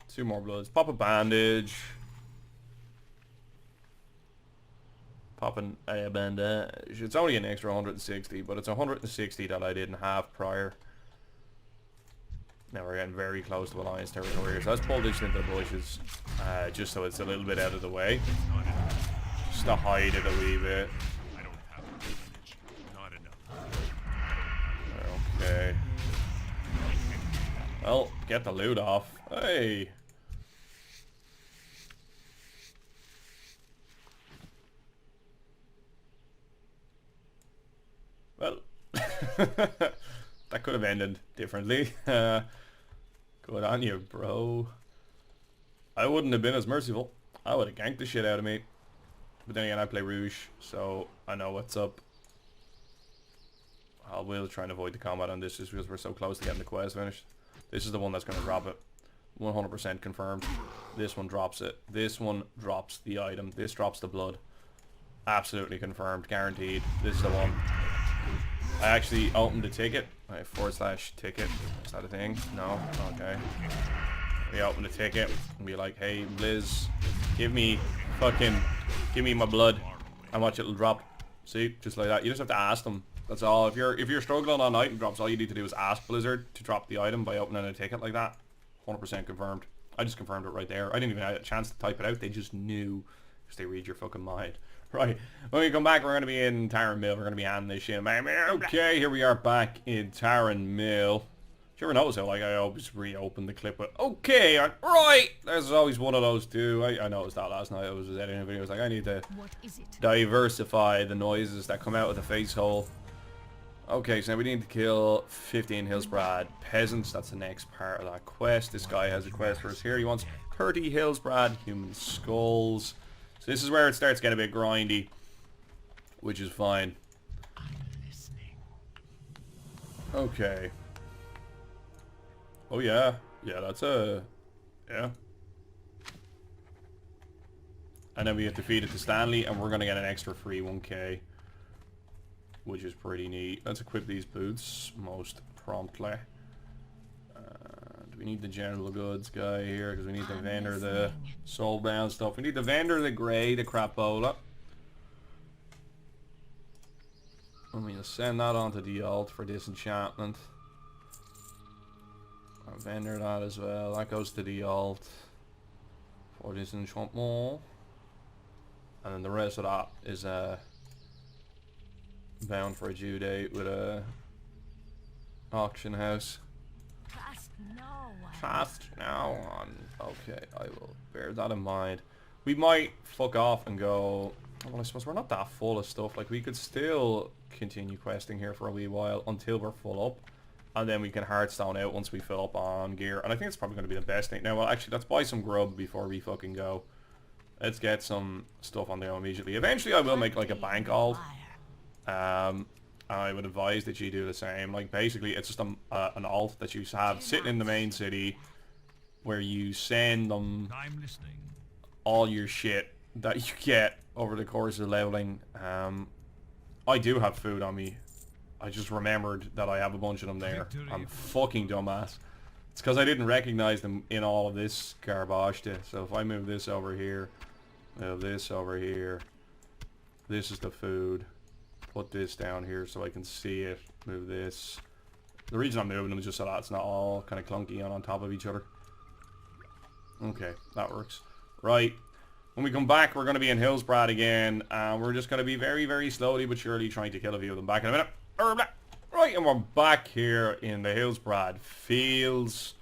Two more bloods. Pop a bandage. Popping a bandage. It's only an extra 160, but it's 160 that I didn't have prior. Now we're getting very close to Alliance territory here, so let's pull this into the bushes, just so it's a little bit out of the way. Just to hide it a wee bit. I don't have not enough. Okay. Well, get the loot off. Hey! Well, that could have ended differently. Good on you, bro. I wouldn't have been as merciful. I would have ganked the shit out of me. But then again, I play Rouge, so I know what's up. I will try and avoid the combat on this just because we're so close to getting the quest finished. This is the one that's going to drop it. 100% confirmed. This one drops it. This one drops the item. This drops the blood. Absolutely confirmed. Guaranteed. This is the one. I actually opened the ticket. Right, /ticket. Is that a thing? No? Okay. We open the ticket and be like, hey, Blizz, give me my blood and watch it'll drop. See? Just like that. You just have to ask them. That's all. If you're struggling on item drops, all you need to do is ask Blizzard to drop the item by opening a ticket like that. 100% confirmed. I just confirmed it right there. I didn't even have a chance to type it out. They just knew because they read your fucking mind. Right. When we come back, we're going to be in Taran Mill. We're going to be handing this shit. Okay, here we are back in Taran Mill. Did you ever notice how like I always reopen the clip with okay, right? There's always one of those too. I noticed that last night. I was editing a video. I was like, I need to diversify the noises that come out of the face hole. Okay, so now we need to kill 15 Hillsbrad peasants. That's the next part of that quest. This guy has a quest for us here. He wants 30 Hillsbrad human skulls. So this is where it starts getting a bit grindy, which is fine. Okay. Oh yeah. Yeah, that's a... Yeah. And then we have defeated the Stanley, and we're going to get an extra free 1k. Which is pretty neat. Let's equip these boots most promptly. Do we need the general goods guy here? Because we need the vendor, the soulbound stuff. We need the vendor, the grey, the crapola. I'm going to send that onto the alt for disenchantment. I'll vendor that as well. That goes to the alt for disenchantment. And then the rest of that is bound for a due date with a auction house. Trust no one. Okay, I will bear that in mind. We might fuck off and go... Well, I suppose we're not that full of stuff. Like, we could still continue questing here for a wee while until we're full up. And then we can hardstone out once we fill up on gear. And I think it's probably going to be the best thing. Now, well, actually, let's buy some grub before we fucking go. Let's get some stuff on there immediately. Eventually, I will make, like, a bank alt. I would advise that you do the same. Like, basically, it's just an alt that you have sitting in the main city where you send them all your shit that you get over the course of leveling. I do have food on me. I just remembered that I have a bunch of them there. I'm a fucking dumbass. It's because I didn't recognize them in all of this garbage. So if I move this over here, move this over here, this is the food. Put this down here so I can see it. Move this. The reason I'm moving them is just so that it's not all kind of clunky and on top of each other. Okay, that works. Right. When we come back, we're going to be in Hillsbrad again. And we're just going to be very, very slowly but surely trying to kill a few of them. Back in a minute. Right, and we're back here in the Hillsbrad fields.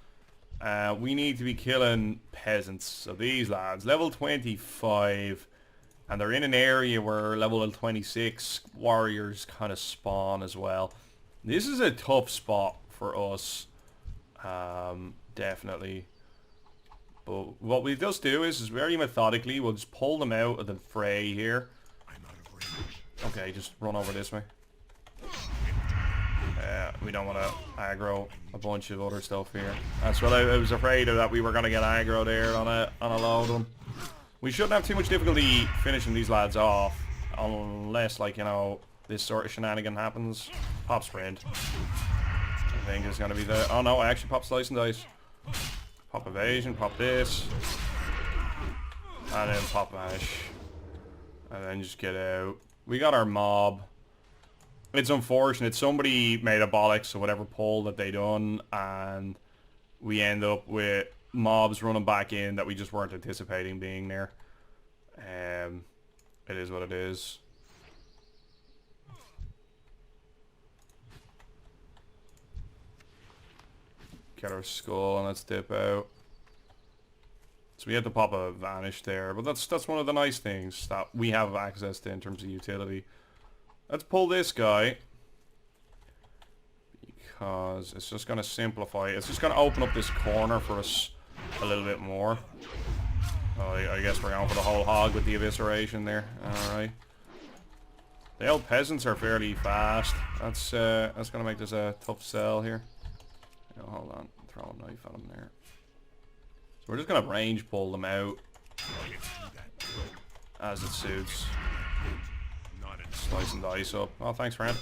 We need to be killing peasants. So these lads, level 25. And they're in an area where level 26 warriors kind of spawn as well. This is a tough spot for us. Definitely. But what we just do is very methodically, we'll just pull them out of the fray here. Okay, just run over this way. We don't want to aggro a bunch of other stuff here. That's what I was afraid of, that we were going to get aggro there on a load of them. We shouldn't have too much difficulty finishing these lads off. unless, like, you know, this sort of shenanigan happens. Pop sprint. I think is going to be the... Oh no, I actually pop slice and dice. Pop evasion, pop this. And then pop vanish. And then just get out. We got our mob. It's unfortunate. Somebody made a bollocks or whatever pull that they done, and we end up with mobs running back in that we just weren't anticipating being there. It is what it is. Get our skull and let's dip out. So we had to pop a vanish there, but that's one of the nice things that we have access to in terms of utility. Let's pull this guy because it's just going to simplify. It's just going to open up this corner for us a little bit more. Oh, I guess we're going for the whole hog with the evisceration there. All right. The old peasants are fairly fast. That's going to make this a tough sell here. Oh, hold on, throw a knife at them there. So we're just gonna range pull them out as it suits. Slice and dice up. Oh, thanks, friend.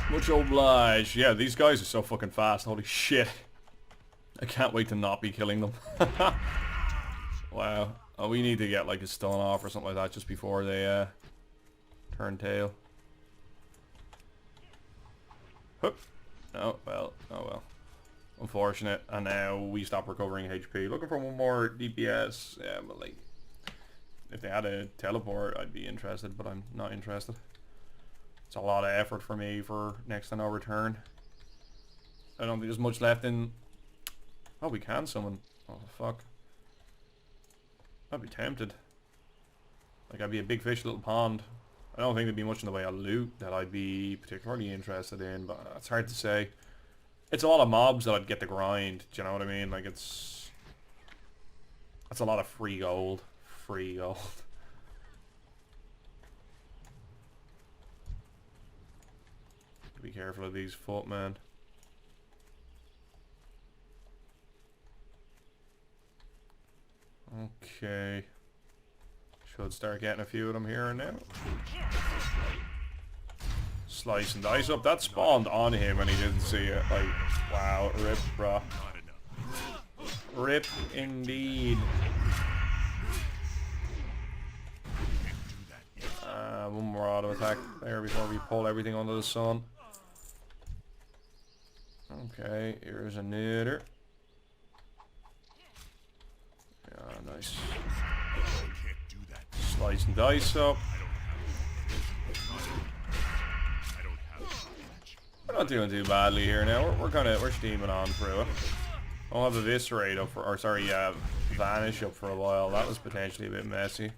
Much obliged. Yeah, these guys are so fucking fast. Holy shit! I can't wait to not be killing them. Wow. Oh, we need to get like a stun off or something like that just before they turn tail. Oh, well. Oh, well. Unfortunate. And now we stop recovering HP. Looking for one more DPS. Yeah, but like... If they had a teleport, I'd be interested, but I'm not interested. It's a lot of effort for me for next to no return. I don't think there's much left in... Oh, we can summon. Oh, fuck. I'd be tempted. Like, I'd be a big fish, little pond. I don't think there'd be much in the way of loot that I'd be particularly interested in, but it's hard to say. It's a lot of mobs that I'd get to grind, do you know what I mean? Like, it's... That's a lot of free gold. Free gold. Be careful of these footmen. Okay. Should start getting a few of them here and now. Slice and dice up. That spawned on him and he didn't see it. Like, wow, rip, bruh. Rip indeed. One more auto attack there before we pull everything under the sun. Okay, here's another. Yeah, nice. Slice and dice up. We're not doing too badly here now. We're steaming on through it. I'll have eviscerate up for, or sorry, vanish up for a while. That was potentially a bit messy.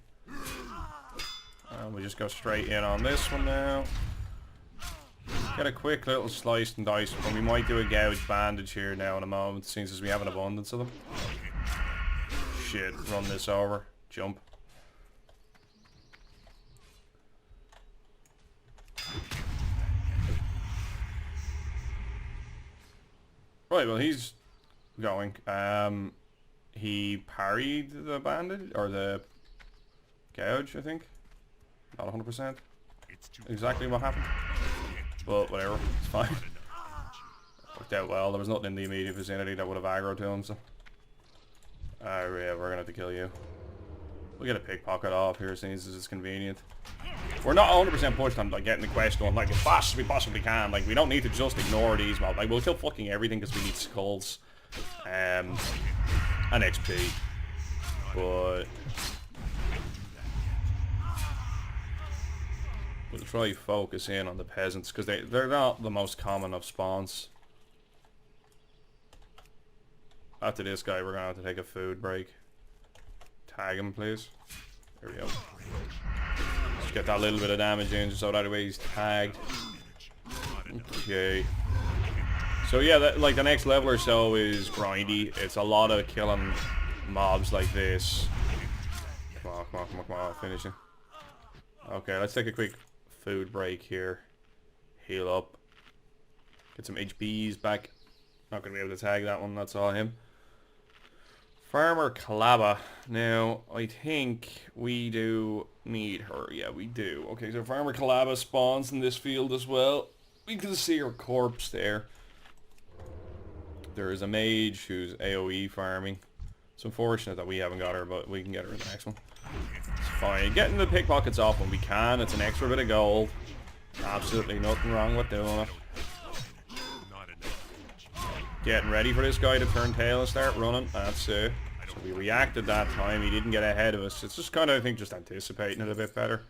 We just go straight in on this one now. Get a quick little slice and dice, but we might do a gouge bandage here now in a moment, since as we have an abundance of them. Shit, run this over. Jump. Right, well he's going. He parried the bandage, or the gouge, I think. Not 100%. Exactly what happened. But whatever, it's fine. Worked out well. There was nothing in the immediate vicinity that would have aggro to him, so... yeah, we're gonna have to kill you. We'll get a pickpocket off here since it's convenient. We're not 100% pushed on like getting the quest going like as fast as we possibly can. Like, we don't need to just ignore these mobs. Like, we'll kill fucking everything because we need skulls. And XP. But... we'll try focus in on the peasants because they're not the most common of spawns. After this guy, we're gonna have to take a food break. Tag him, please. There we go. Just get that little bit of damage in, just so that way he's tagged. Okay. So yeah, like the next level or so is grindy. It's a lot of killing mobs like this. Come on, come on, come on, come on, finish it. Okay, let's take a quick food break here. Heal up. Get some HPs back. Not gonna be able to tag that one, that's all him. Farmer Calaba. Now, I think we do need her. Yeah, we do. Okay, so Farmer Calaba spawns in this field as well. We can see her corpse there. There is a mage who's AoE farming. It's unfortunate that we haven't got her, but we can get her in the next one. It's fine. Getting the pickpockets off when we can. It's an extra bit of gold. Absolutely nothing wrong with doing it. Getting ready for this guy to turn tail and start running. That's it. So we reacted that time. He didn't get ahead of us. It's just kind of, I think, just anticipating it a bit better.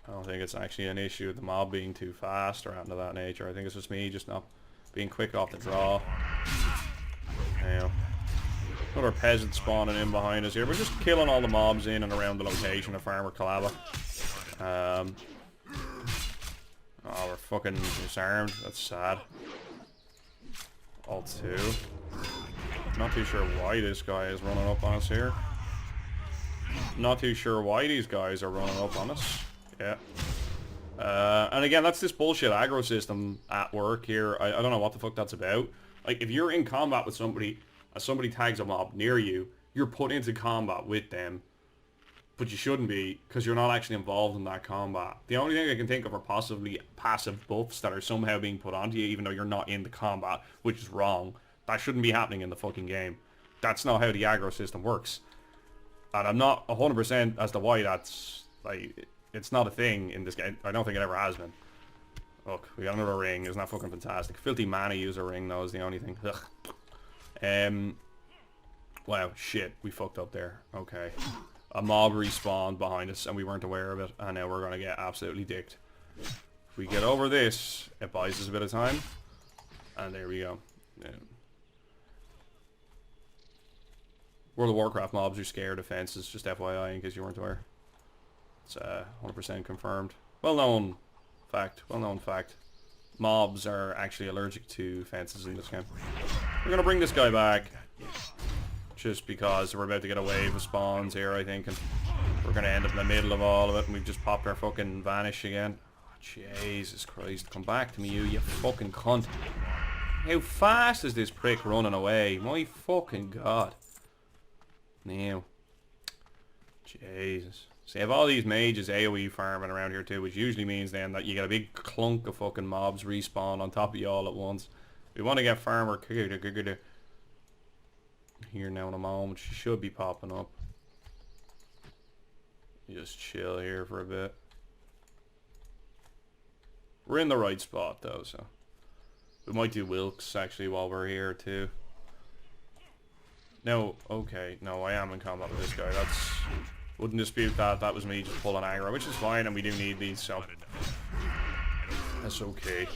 I don't think it's actually an issue with the mob being too fast or anything of that nature. I think it's just me just not being quick off the draw. Now, another peasant spawning in behind us here. We're just killing all the mobs in and around the location of Farmer Calaba. Oh, we're fucking disarmed. That's sad. Alt 2. Not too sure why this guy is running up on us here. Not too sure why these guys are running up on us. Yeah. And again, that's this bullshit aggro system at work here. I don't know what the fuck that's about. Like, if you're in combat with somebody, and somebody tags a mob near you, you're put into combat with them. But you shouldn't be, because you're not actually involved in that combat. The only thing I can think of are possibly passive buffs that are somehow being put onto you, even though you're not in the combat, which is wrong. That shouldn't be happening in the fucking game. That's not how the aggro system works. And I'm not 100% as to why that's, like, it's not a thing in this game. I don't think it ever has been. Look, we got another ring. Isn't that fucking fantastic? Filthy mana user ring, though, is the only thing. Ugh. Wow, shit. We fucked up there. Okay. A mob respawned behind us and we weren't aware of it, and now we're going to get absolutely dicked. If we get over this, it buys us a bit of time. And there we go. World of Warcraft mobs are scared of fences, just FYI, in case you weren't aware. It's 100% confirmed. Well-known fact. Well-known fact. Mobs are actually allergic to fences in this game. We're going to bring this guy back. Just because we're about to get a wave of spawns here, I think, and we're going to end up in the middle of all of it, and we've just popped our fucking vanish again. Oh, Jesus Christ, come back to me, you fucking cunt. How fast is this prick running away? My fucking God. Now. Jesus. See, I have all these mages AoE farming around here too, which usually means then that you get a big clunk of fucking mobs respawn on top of you all at once. We want to get Farmer here now in a moment. She should be popping up. Just chill here for a bit. We're in the right spot though, so we might do Wilkes actually while we're here too. No, okay, no, I am in combat with this guy. That's, wouldn't dispute that. That was me just pulling aggro, which is fine, and we do need these, so that's okay.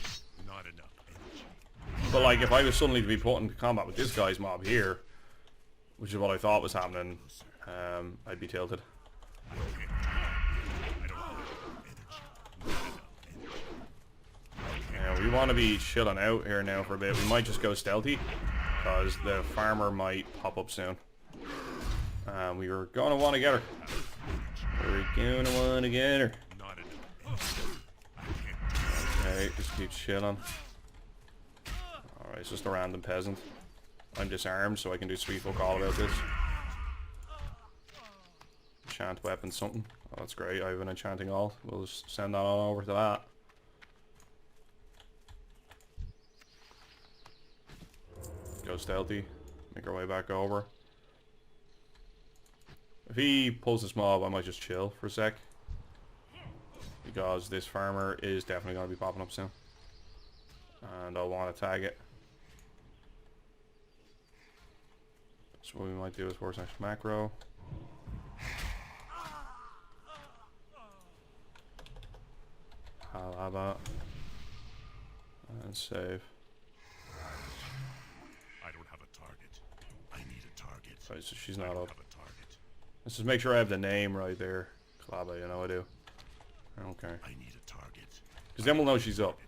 But like, if I was suddenly to be put into combat with this guy's mob here, which is what I thought was happening, I'd be tilted. Now, we want to be chilling out here now for a bit. We might just go stealthy, because the farmer might pop up soon. We were going to want to get her. We're going to want to get her. Okay, just keep chilling. Alright, it's just a random peasant. I'm disarmed, so I can do sweet fuck all about this. Enchant weapon something. Oh, that's great. I have an enchanting alt. We'll just send that on over to that. Go stealthy. Make our way back over. If he pulls this mob, I might just chill for a sec. Because this farmer is definitely going to be popping up soon. And I'll want to tag it. So what we might do is force next macro. Halaba. And save. I don't have a target. I need a target. Right, so she's not up. Let's just make sure I have the name right there. Kalaba, you know I do. Okay. I need a target. Because then we'll know she's up. Do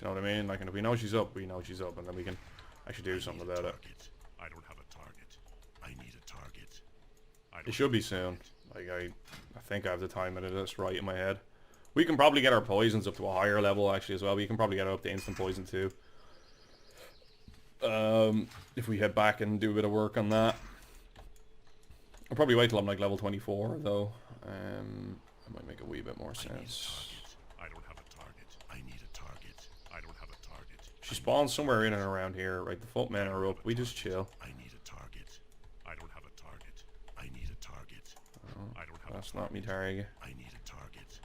you know what I mean? Like, and if we know she's up, we know she's up, and then we can actually do something about it. I don't have a target. I need a target. It should be soon. Like, I think I have the timing of this right in my head. We can probably get our poisons up to a higher level, actually, as well. We can probably get it up to instant poison, too. If we head back and do a bit of work on that. I'll probably wait till I'm like level 24 though. That might make a wee bit more sense. I don't have a target. I need a target. I don't have a target. She spawns somewhere in and around here. Right, the footmen are up. We just chill. I need a target. I don't have a target. I need a target. Oh, I don't have that's a not me target. I need a target.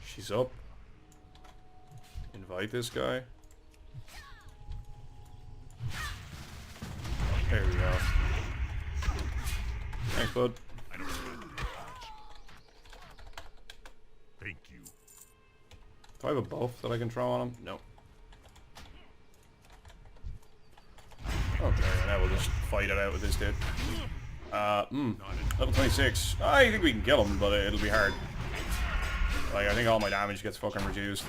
She's up. Invite this guy. There we go. Thanks, bud. I don't have a Thank you. Do I have a buff that I can throw on him? No. Okay, now we'll just fight it out with this dude. Level 26. I think we can kill him, but it'll be hard. Like, I think all my damage gets fucking reduced.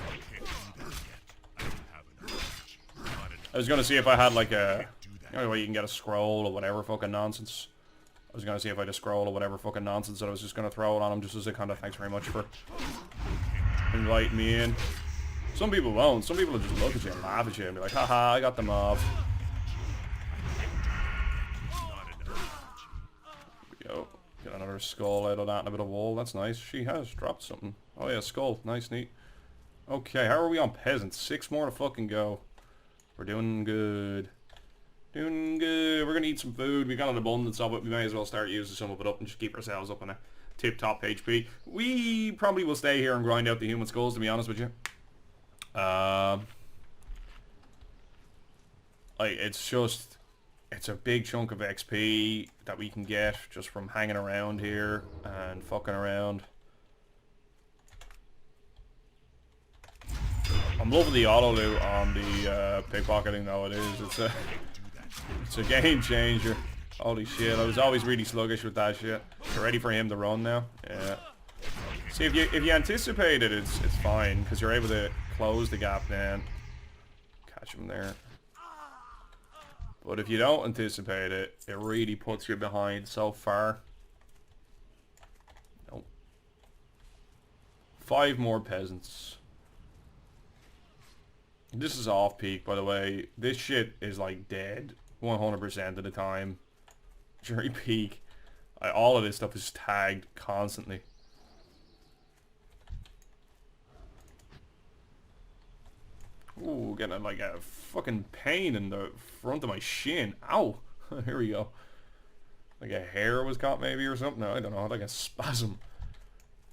I was gonna see if I had like a... You know, you can get a scroll or whatever fucking nonsense. I was gonna see if I had a scroll or whatever fucking nonsense that I was just gonna throw it on him just as a kind of thanks very much for inviting me in. Some people won't. Some people will just look at you and laugh at you and be like, haha, I got the mob. Go. Get another skull out of that and a bit of wool. That's nice. She has dropped something. Oh yeah, skull. Nice, neat. Okay, how are we on peasants? 6 more to fucking go. We're doing good. Doing good. We're gonna eat some food. We got an abundance of it. We may as well start using some of it up and just keep ourselves up on a tip-top HP. We probably will stay here and grind out the human skulls, to be honest with you. Like, it's a big chunk of XP that we can get just from hanging around here and fucking around. I'm loving the auto loot on the pickpocketing though. It is. It's a game changer. Holy shit! I was always really sluggish with that shit. You're ready for him to run now? Yeah. See, if you anticipate it, it's fine because you're able to close the gap then. Catch him there. But if you don't anticipate it, it really puts you behind so far. Nope. 5 more peasants. This is off peak, by the way. This shit is like dead 100% of the time. During peak, all of this stuff is tagged constantly. Ooh, getting like a fucking pain in the front of my shin. Ow! Here we go. Like a hair was caught maybe or something. No, I don't know. Like a spasm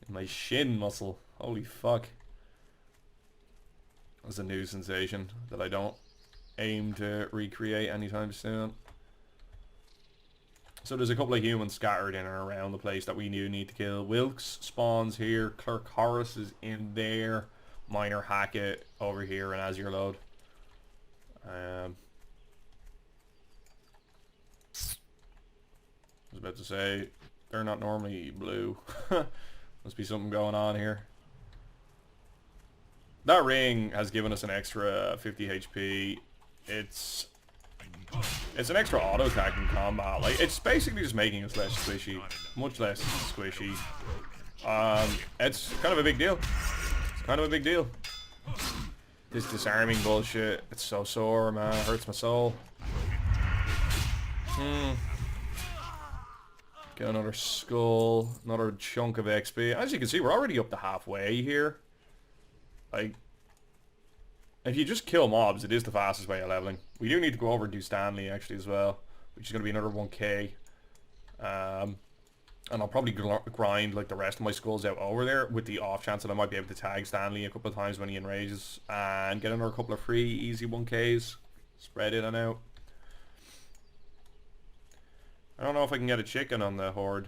in my shin muscle. Holy fuck. That's a new sensation that I don't aim to recreate anytime soon. So there's a couple of humans scattered in and around the place that we need to kill. Wilkes spawns here. Clerk Horace is in there. Minor Hackett over here and Azure Load. I was about to say, they're not normally blue. Must be something going on here. That ring has given us an extra 50 HP. It's an extra auto attack in combat. Like, it's basically just making us less squishy. Much less squishy. It's kind of a big deal. It's kind of a big deal. This disarming bullshit. It's so sore, man. It hurts my soul. Get another skull. Another chunk of XP. As you can see, we're already up to halfway here. Like, if you just kill mobs, it is the fastest way of leveling. We do need to go over and do Stanley actually as well, which is going to be another 1k. And I'll probably grind like the rest of my skulls out over there with the off chance that I might be able to tag Stanley a couple of times when he enrages and get another couple of free easy 1ks. Spread in and out. I don't know if I can get a chicken on the horde.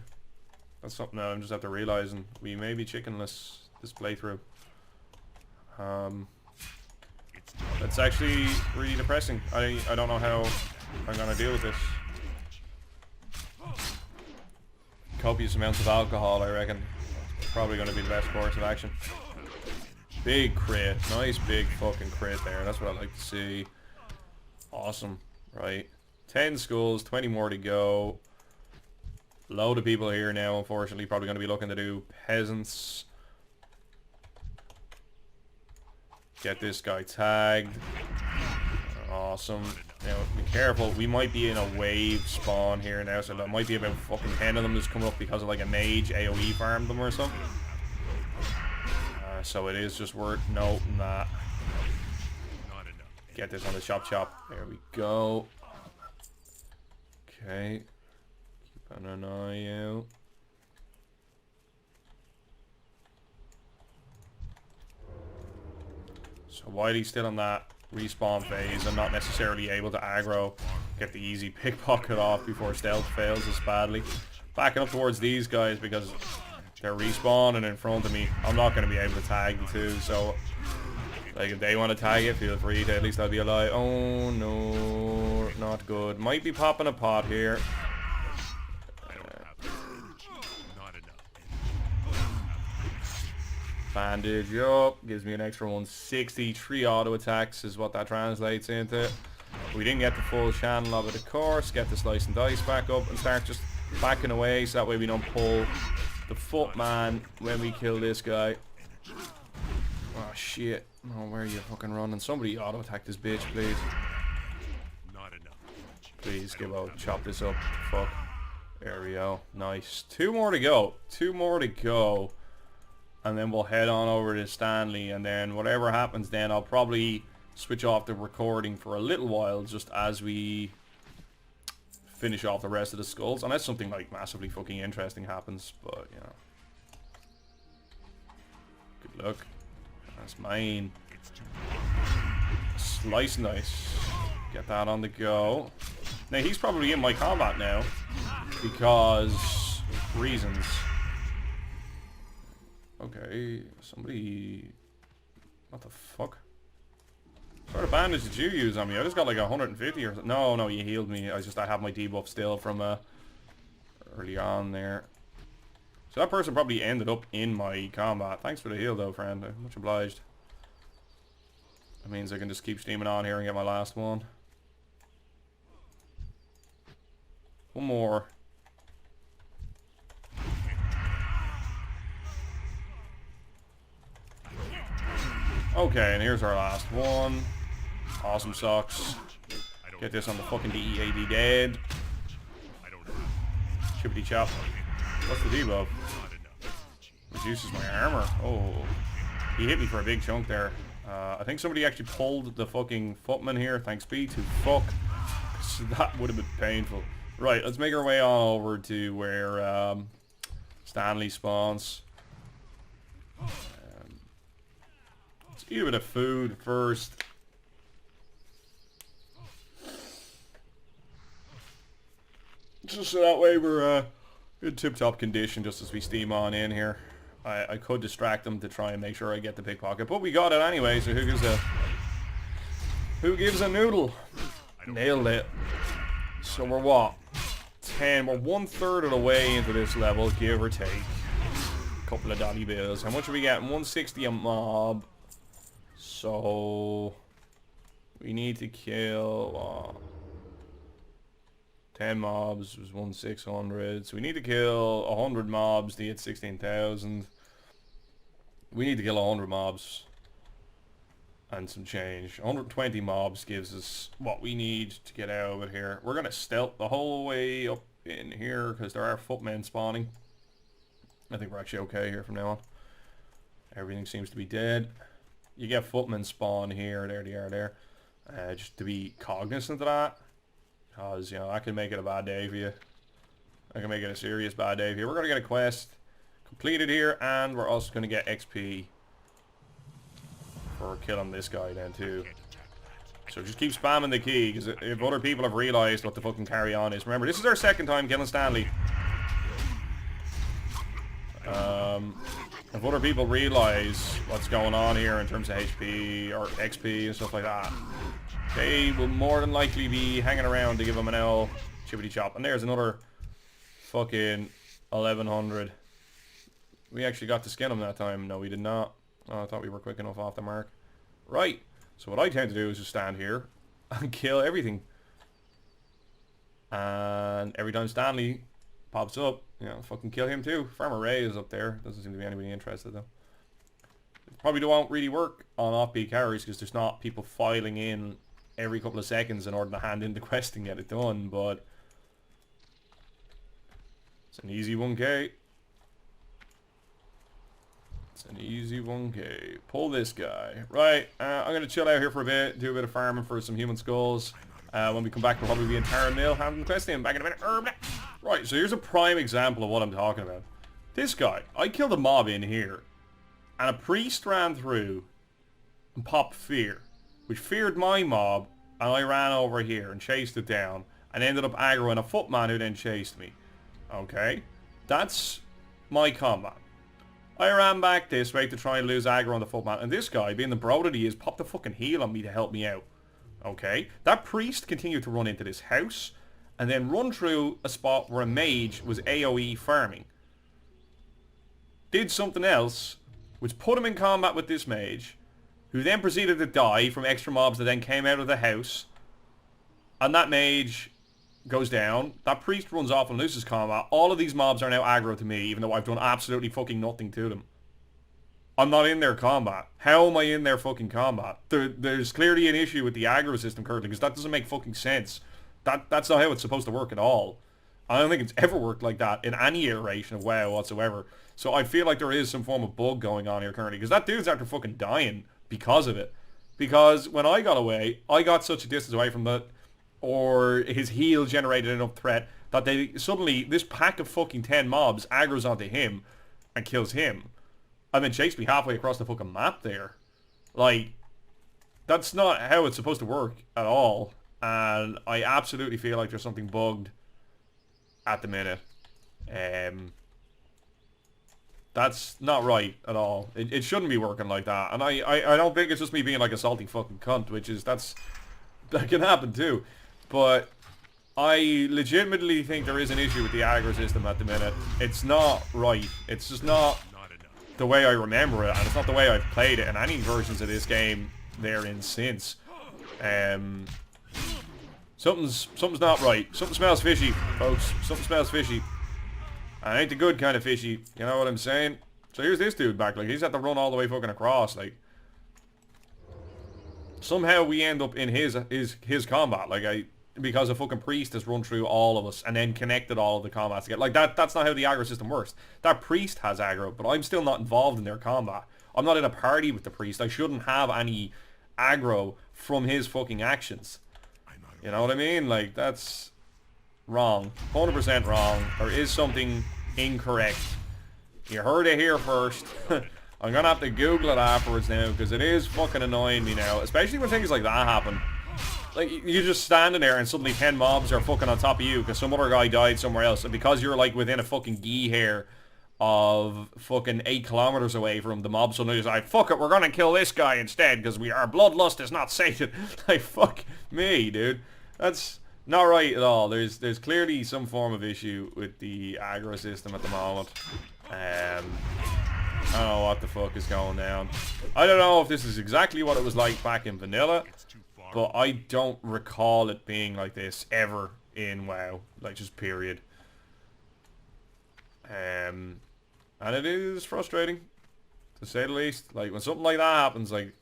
That's something that I'm just after realizing. We may be chickenless this playthrough. That's actually really depressing. I don't know how I'm gonna deal with this. Copious amounts of alcohol, I reckon. Probably gonna be the best course of action. Big crit. Nice big fucking crit there. That's what I like to see. Awesome. Right. 10 skulls, 20 more to go. Load of people here now, unfortunately. Probably gonna be looking to do peasants. Get this guy tagged. Oh, Awesome. Now, be careful. We might be in a wave spawn here now, so there might be about fucking 10 of them just coming up because of like a mage AoE farmed them or something. So it is just worth noting that. Get this on the chop. There we go. Okay. Keep an eye out. So while he's still on that respawn phase, I'm not necessarily able to aggro, get the easy pickpocket off before stealth fails us badly. Backing up towards these guys because they're respawning in front of me. I'm not going to be able to tag the two, so like if they want to tag it, feel free to, at least I'll be alive. Oh no, not good. Might be popping a pot here. Bandage up, gives me an extra 160. 3 auto attacks is what that translates into. We didn't get the full channel of it, of course. Get the slice and dice back up and start just backing away so that way we don't pull the footman when we kill this guy. Oh shit. Oh, where are you fucking running? Somebody auto attack this bitch, please. Please, Gibboeire, chop this up. Fuck. There we go. Nice. 2 more to go. 2 more to go. And then we'll head on over to Stanley, and then whatever happens then, I'll probably switch off the recording for a little while just as we finish off the rest of the skulls, unless something like massively fucking interesting happens, but you know. Good luck. That's mine. Slice nice. Get that on the go. Now he's probably in my combat now because reasons. Okay, somebody... What the fuck? What sort of bandage did you use on me? I just got like 150 or something. No, you healed me. I have my debuff still from early on there. So that person probably ended up in my combat. Thanks for the heal though, friend. Much obliged. That means I can just keep steaming on here and get my last one. One more. Okay, and here's our last one. Awesome socks. Get this on the fucking DEAD dead. Chippity chop. What's the debuff? Reduces my armor. Oh. He hit me for a big chunk there. I think somebody actually pulled the fucking footman here. Thanks be to fuck. So that would have been painful. Right, let's make our way on over to where Stanley spawns. Let's eat a bit of food first. Just so that way we're in tip-top condition just as we steam on in here. I could distract them to try and make sure I get the pickpocket, but we got it anyway, so who gives a noodle? Nailed it. So we're what? 10. We're 1/3 of the way into this level, give or take. A couple of dolly bills. How much are we getting? 160 a mob. So we need to kill 10 mobs was 1,600. So we need to kill 100 mobs to get 16,000. We need to kill 100 mobs and some change. 120 mobs gives us what we need to get out of it here. We're going to stealth the whole way up in here because there are footmen spawning. I think we're actually okay here from now on. Everything seems to be dead. You get footmen spawn here. There they are there. Just to be cognizant of that. Because, you know, that can make it a bad day for you. I can make it a serious bad day for you. We're going to get a quest completed here, and we're also going to get XP for killing this guy then too. So just keep spamming the key, because if other people have realised what the fucking carry on is. Remember, this is our second time killing Stanley. If other people realise what's going on here in terms of HP or XP and stuff like that, they will more than likely be hanging around to give them an L chippity chop. And there's another fucking 1100. We actually got to skin him that time. No, we did not. Oh, I thought we were quick enough off the mark. Right. So what I tend to do is just stand here and kill everything. And every time Stanley pops up, you know, fucking kill him too. Farmer Ray is up there. Doesn't seem to be anybody interested though. Probably won't really work on offbeat carries because there's not people filing in every couple of seconds in order to hand in the quest and get it done, but it's an easy 1k. It's an easy 1k. Pull this guy. Right, I'm going to chill out here for a bit, do a bit of farming for some human skulls. When we come back, we'll probably be in Tara Mill, having the quest in. Back in a minute. Right, so here's a prime example of what I'm talking about. This guy, I killed a mob in here, and a priest ran through and popped fear, which feared my mob, and I ran over here and chased it down, and ended up aggroing a footman who then chased me. Okay, that's my combat. I ran back this way to try and lose aggro on the footman, and this guy, being the bro that he is, popped a fucking heal on me to help me out. Okay, that priest continued to run into this house, and then run through a spot where a mage was AoE farming. Did something else, which put him in combat with this mage, who then proceeded to die from extra mobs that then came out of the house, and that mage goes down. That priest runs off and loses combat. All of these mobs are now aggro to me, even though I've done absolutely fucking nothing to them. I'm not in their combat. How am I in their fucking combat? There's clearly an issue with the aggro system currently, because that doesn't make fucking sense. That's not how it's supposed to work at all. I don't think it's ever worked like that in any iteration of WoW whatsoever. So I feel like there is some form of bug going on here currently, because that dude's after fucking dying because of it. Because when I got away, I got such a distance away from that, or his heal generated enough threat that they suddenly, this pack of fucking 10 mobs aggroes onto him and kills him. And then chased me halfway across the fucking map there. Like, that's not how it's supposed to work at all. And I absolutely feel like there's something bugged at the minute. That's not right at all. It shouldn't be working like that. And I don't think it's just me being like a salty fucking cunt, which is, that can happen too. But I legitimately think there is an issue with the aggro system at the minute. It's not right. It's just not the way I remember it, and it's not the way I've played it in any versions of this game therein since. Something's not right. Something smells fishy, folks. Something smells fishy. And ain't the good kind of fishy. You know what I'm saying? So here's this dude back. Like, he's had to run all the way fucking across. Like, somehow we end up in his combat. Like, because a fucking priest has run through all of us and then connected all of the combats together. Like, that's not how the aggro system works. That priest has aggro, but I'm still not involved in their combat. I'm not in a party with the priest. I shouldn't have any aggro from his fucking actions. You know what I mean? Like, that's wrong. 100% wrong. There is something incorrect. You heard it here first. I'm gonna have to Google it afterwards now, because it is fucking annoying me now. Especially when things like that happen. Like, you're just standing there and suddenly 10 mobs are fucking on top of you because some other guy died somewhere else. And because you're like within a fucking hair of fucking 8 kilometers away from the mob, suddenly is like, fuck it, we're gonna kill this guy instead because our bloodlust is not sated. Like, fuck me, dude. That's not right at all. There's clearly some form of issue with the aggro system at the moment. I don't know what the fuck is going down. I don't know if this is exactly what it was like back in vanilla, but I don't recall it being like this ever in WoW. Like, just period. And it is frustrating, to say the least. Like, when something like that happens, like,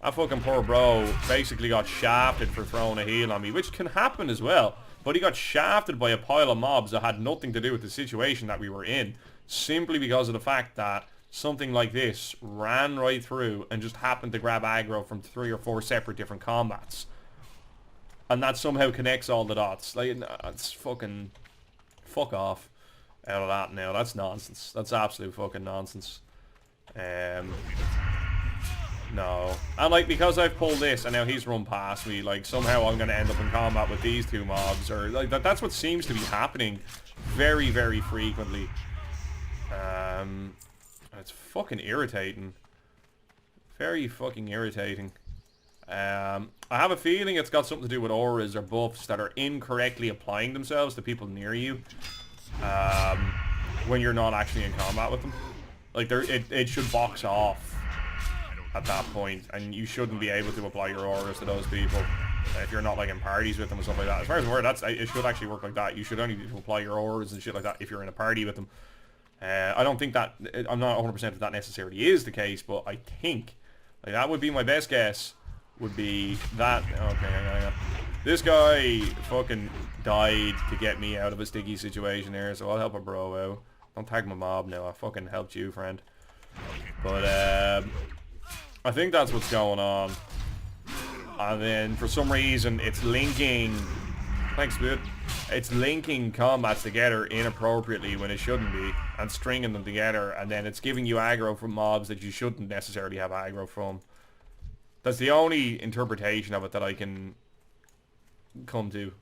that fucking poor bro basically got shafted for throwing a heal on me, which can happen as well. But he got shafted by a pile of mobs that had nothing to do with the situation that we were in, simply because of the fact that something like this ran right through and just happened to grab aggro from 3 or 4 separate different combats. And that somehow connects all the dots. Like, it's fucking... Fuck off out of that now. That's nonsense. That's absolute fucking nonsense. No. And, like, because I've pulled this and now he's run past me, like, somehow I'm going to end up in combat with these 2 mobs. Or, like, that's what seems to be happening very, very frequently. It's fucking irritating. Very fucking irritating. I have a feeling it's got something to do with auras or buffs that are incorrectly applying themselves to people near you. When you're not actually in combat with them. Like, it should box off at that point, and you shouldn't be able to apply your auras to those people if you're not, like, in parties with them and stuff like that. As far as I'm aware, it should actually work like that. You should only be able to apply your auras and shit like that if you're in a party with them. I don't think that... I'm not 100% if that necessarily is the case, but I think... Like, that would be my best guess would be that. Okay, hang on. This guy fucking died to get me out of a sticky situation here, so I'll help a bro out. Don't tag my mob now. I fucking helped you, friend. But I think that's what's going on. And then for some reason it's linking. Thanks, dude. It's linking combats together inappropriately when it shouldn't be, and stringing them together, and then it's giving you aggro from mobs that you shouldn't necessarily have aggro from. That's the only interpretation of it that I can come to.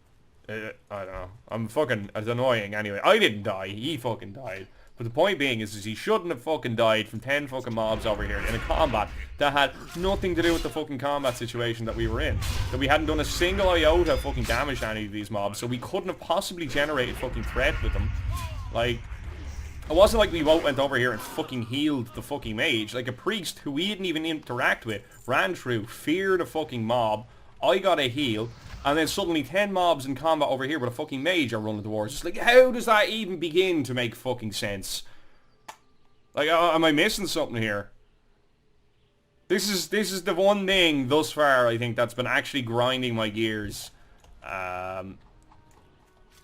I don't know. I'm fucking... It's annoying anyway. I didn't die. He fucking died. But the point being is he shouldn't have fucking died from 10 fucking mobs over here in a combat that had nothing to do with the fucking combat situation that we were in. That we hadn't done a single iota of fucking damage to any of these mobs, so we couldn't have possibly generated fucking threat with them. Like, it wasn't like we both went over here and fucking healed the fucking mage. Like, a priest who we didn't even interact with ran through, feared a fucking mob, I got a heal, and then suddenly 10 mobs in combat over here with a fucking mage are running towards us. Like, how does that even begin to make fucking sense? Like, am I missing something here? This is the one thing thus far, I think, that's been actually grinding my gears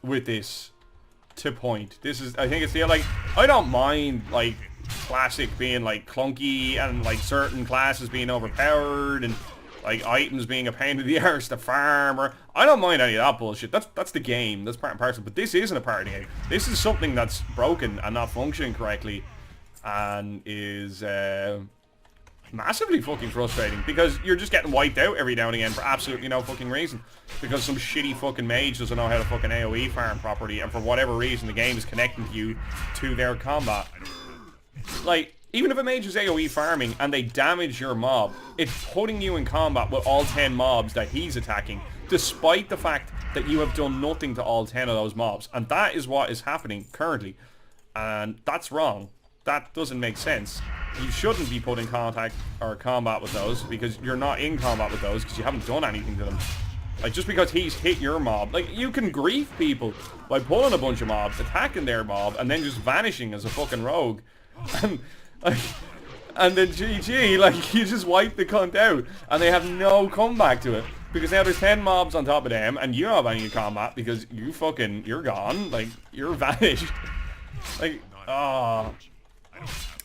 with this to point. This is, I think it's the, like, I don't mind, like, classic being, like, clunky and, like, certain classes being overpowered and like items being a pain in the arse to farm, or I don't mind any of that bullshit. That's the game. That's part and parcel. But this isn't a part of the game. This is something that's broken and not functioning correctly, and is massively fucking frustrating because you're just getting wiped out every now and again for absolutely no fucking reason. Because some shitty fucking mage doesn't know how to fucking AoE farm properly, and for whatever reason the game is connecting you to their combat. Like, even if a mage is AoE farming and they damage your mob, it's putting you in combat with all 10 mobs that he's attacking, despite the fact that you have done nothing to all 10 of those mobs. And that is what is happening currently. And that's wrong. That doesn't make sense. You shouldn't be put in contact or combat with those, because you're not in combat with those because you haven't done anything to them. Like, just because he's hit your mob, like, you can grief people by pulling a bunch of mobs, attacking their mob, and then just vanishing as a fucking rogue. And then GG, like, you just wipe the cunt out and they have no comeback to it, because now there's 10 mobs on top of them and you don't have any combat because you're gone, like, you're vanished. Like, oh,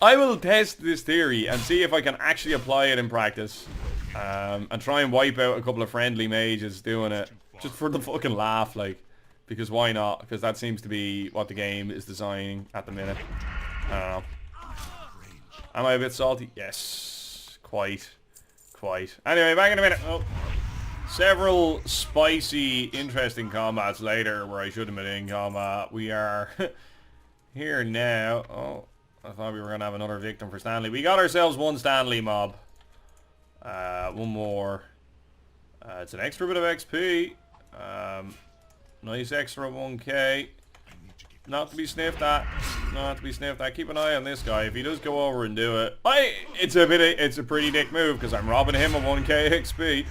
I will test this theory and see if I can actually apply it in practice, and try and wipe out a couple of friendly mages doing it just for the fucking laugh, like, because why not? Because that seems to be what the game is designing at the minute. I don't know. Am I a bit salty? Yes. Quite. Anyway, back in a minute. Oh. Several spicy, interesting combats later where I should have been in combat. We are here now. Oh, I thought we were going to have another victim for Stanley. We got ourselves one Stanley mob. One more. It's an extra bit of XP. Nice extra 1k. Not to be sniffed at. Not to be sniffed at. Keep an eye on this guy. If he does go over and do it, it's a pretty dick move because I'm robbing him of 1k XP.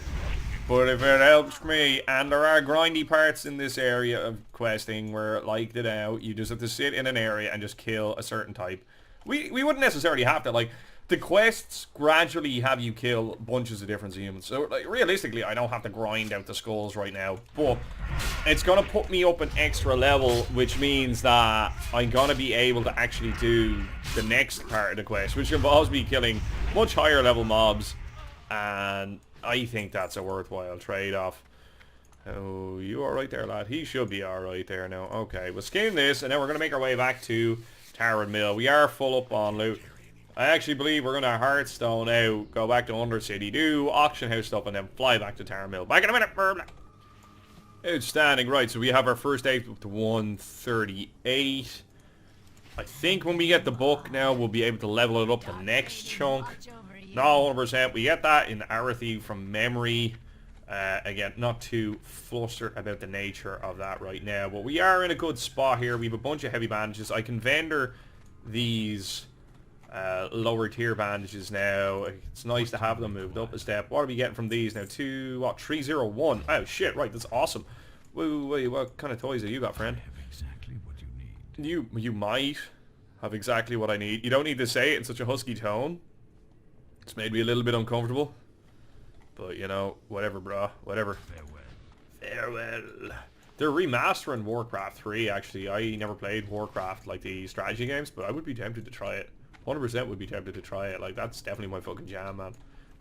But if it helps me, and there are grindy parts in this area of questing where, like the now, you just have to sit in an area and just kill a certain type. We wouldn't necessarily have to, like, the quests gradually have you kill bunches of different humans. So, like, realistically, I don't have to grind out the skulls right now. But it's going to put me up an extra level, which means that I'm going to be able to actually do the next part of the quest, which involves me killing much higher level mobs. And I think that's a worthwhile trade-off. Oh, you alright there, lad? He should be alright there now. Okay, we'll skin this, and then we're going to make our way back to Tower Mill. We are full up on loot. I actually believe we're going to Hearthstone out, go back to Undercity, do auction house stuff, and then fly back to Tower Mill. Back in a minute. Outstanding. Right, so we have our first aid up to 138. I think when we get the book now, we'll be able to level it up the next chunk. Not 100%. We get that in Arathi from memory. Again, not too flustered about the nature of that right now, but we are in a good spot here. We have a bunch of heavy bandages. I can vendor these lower tier bandages now. It's nice to have them moved up a step. What are we getting from these now? 301. Oh shit, right, that's awesome. Wait, what kind of toys have you got, friend? Exactly what you need. You might have exactly what I need. You don't need to say it in such a husky tone. It's made me a little bit uncomfortable. But, you know, whatever, brah. Whatever. Farewell. Farewell. They're remastering Warcraft 3, actually. I never played Warcraft, like the strategy games, but I would be tempted to try it. 100% would be tempted to try it. Like, that's definitely my fucking jam, man.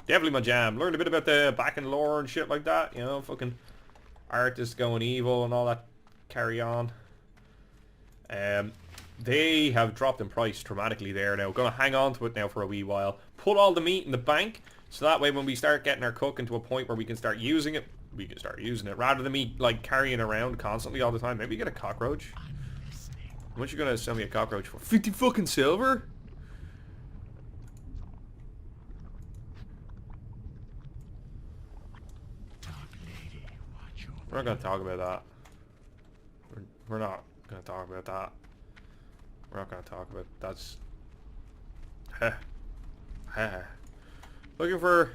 Definitely my jam. Learned a bit about the back and lore and shit like that. You know, fucking artists going evil and all that carry on. They have dropped in price dramatically there now. Gonna hang on to it now for a wee while. Put all the meat in the bank, so that way when we start getting our cooking to a point where we can start using it, we can start using it. Rather than me, like, carrying around constantly all the time. Maybe get a cockroach. How much you gonna sell me a cockroach for? 50 fucking silver? We're not gonna talk about that. We're not gonna talk about that. We're not gonna talk about that's. Looking for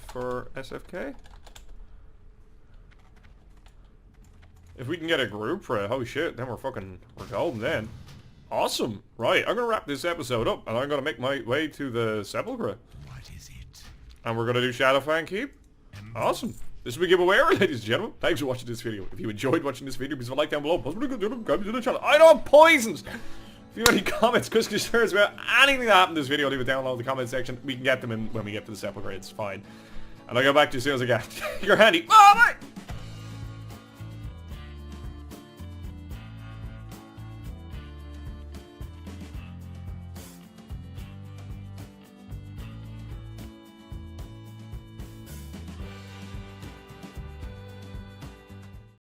for SFK. If we can get a group for it, holy shit, then we're golden then. Awesome. Right, I'm gonna wrap this episode up, and I'm gonna make my way to the Sepulchre. What is it? And we're gonna do Shadowfang Keep. Awesome. This will be Gibboeire, ladies and gentlemen. Thanks for watching this video. If you enjoyed watching this video, please leave a like down below. Subscribe to the channel. I don't have poisons! If you have any comments, concerns about anything that happened in this video, leave it down below in the comment section. We can get them in when we get to the Sepulchre. It's fine. And I'll go back to you as soon as I can. You're handy. Bye!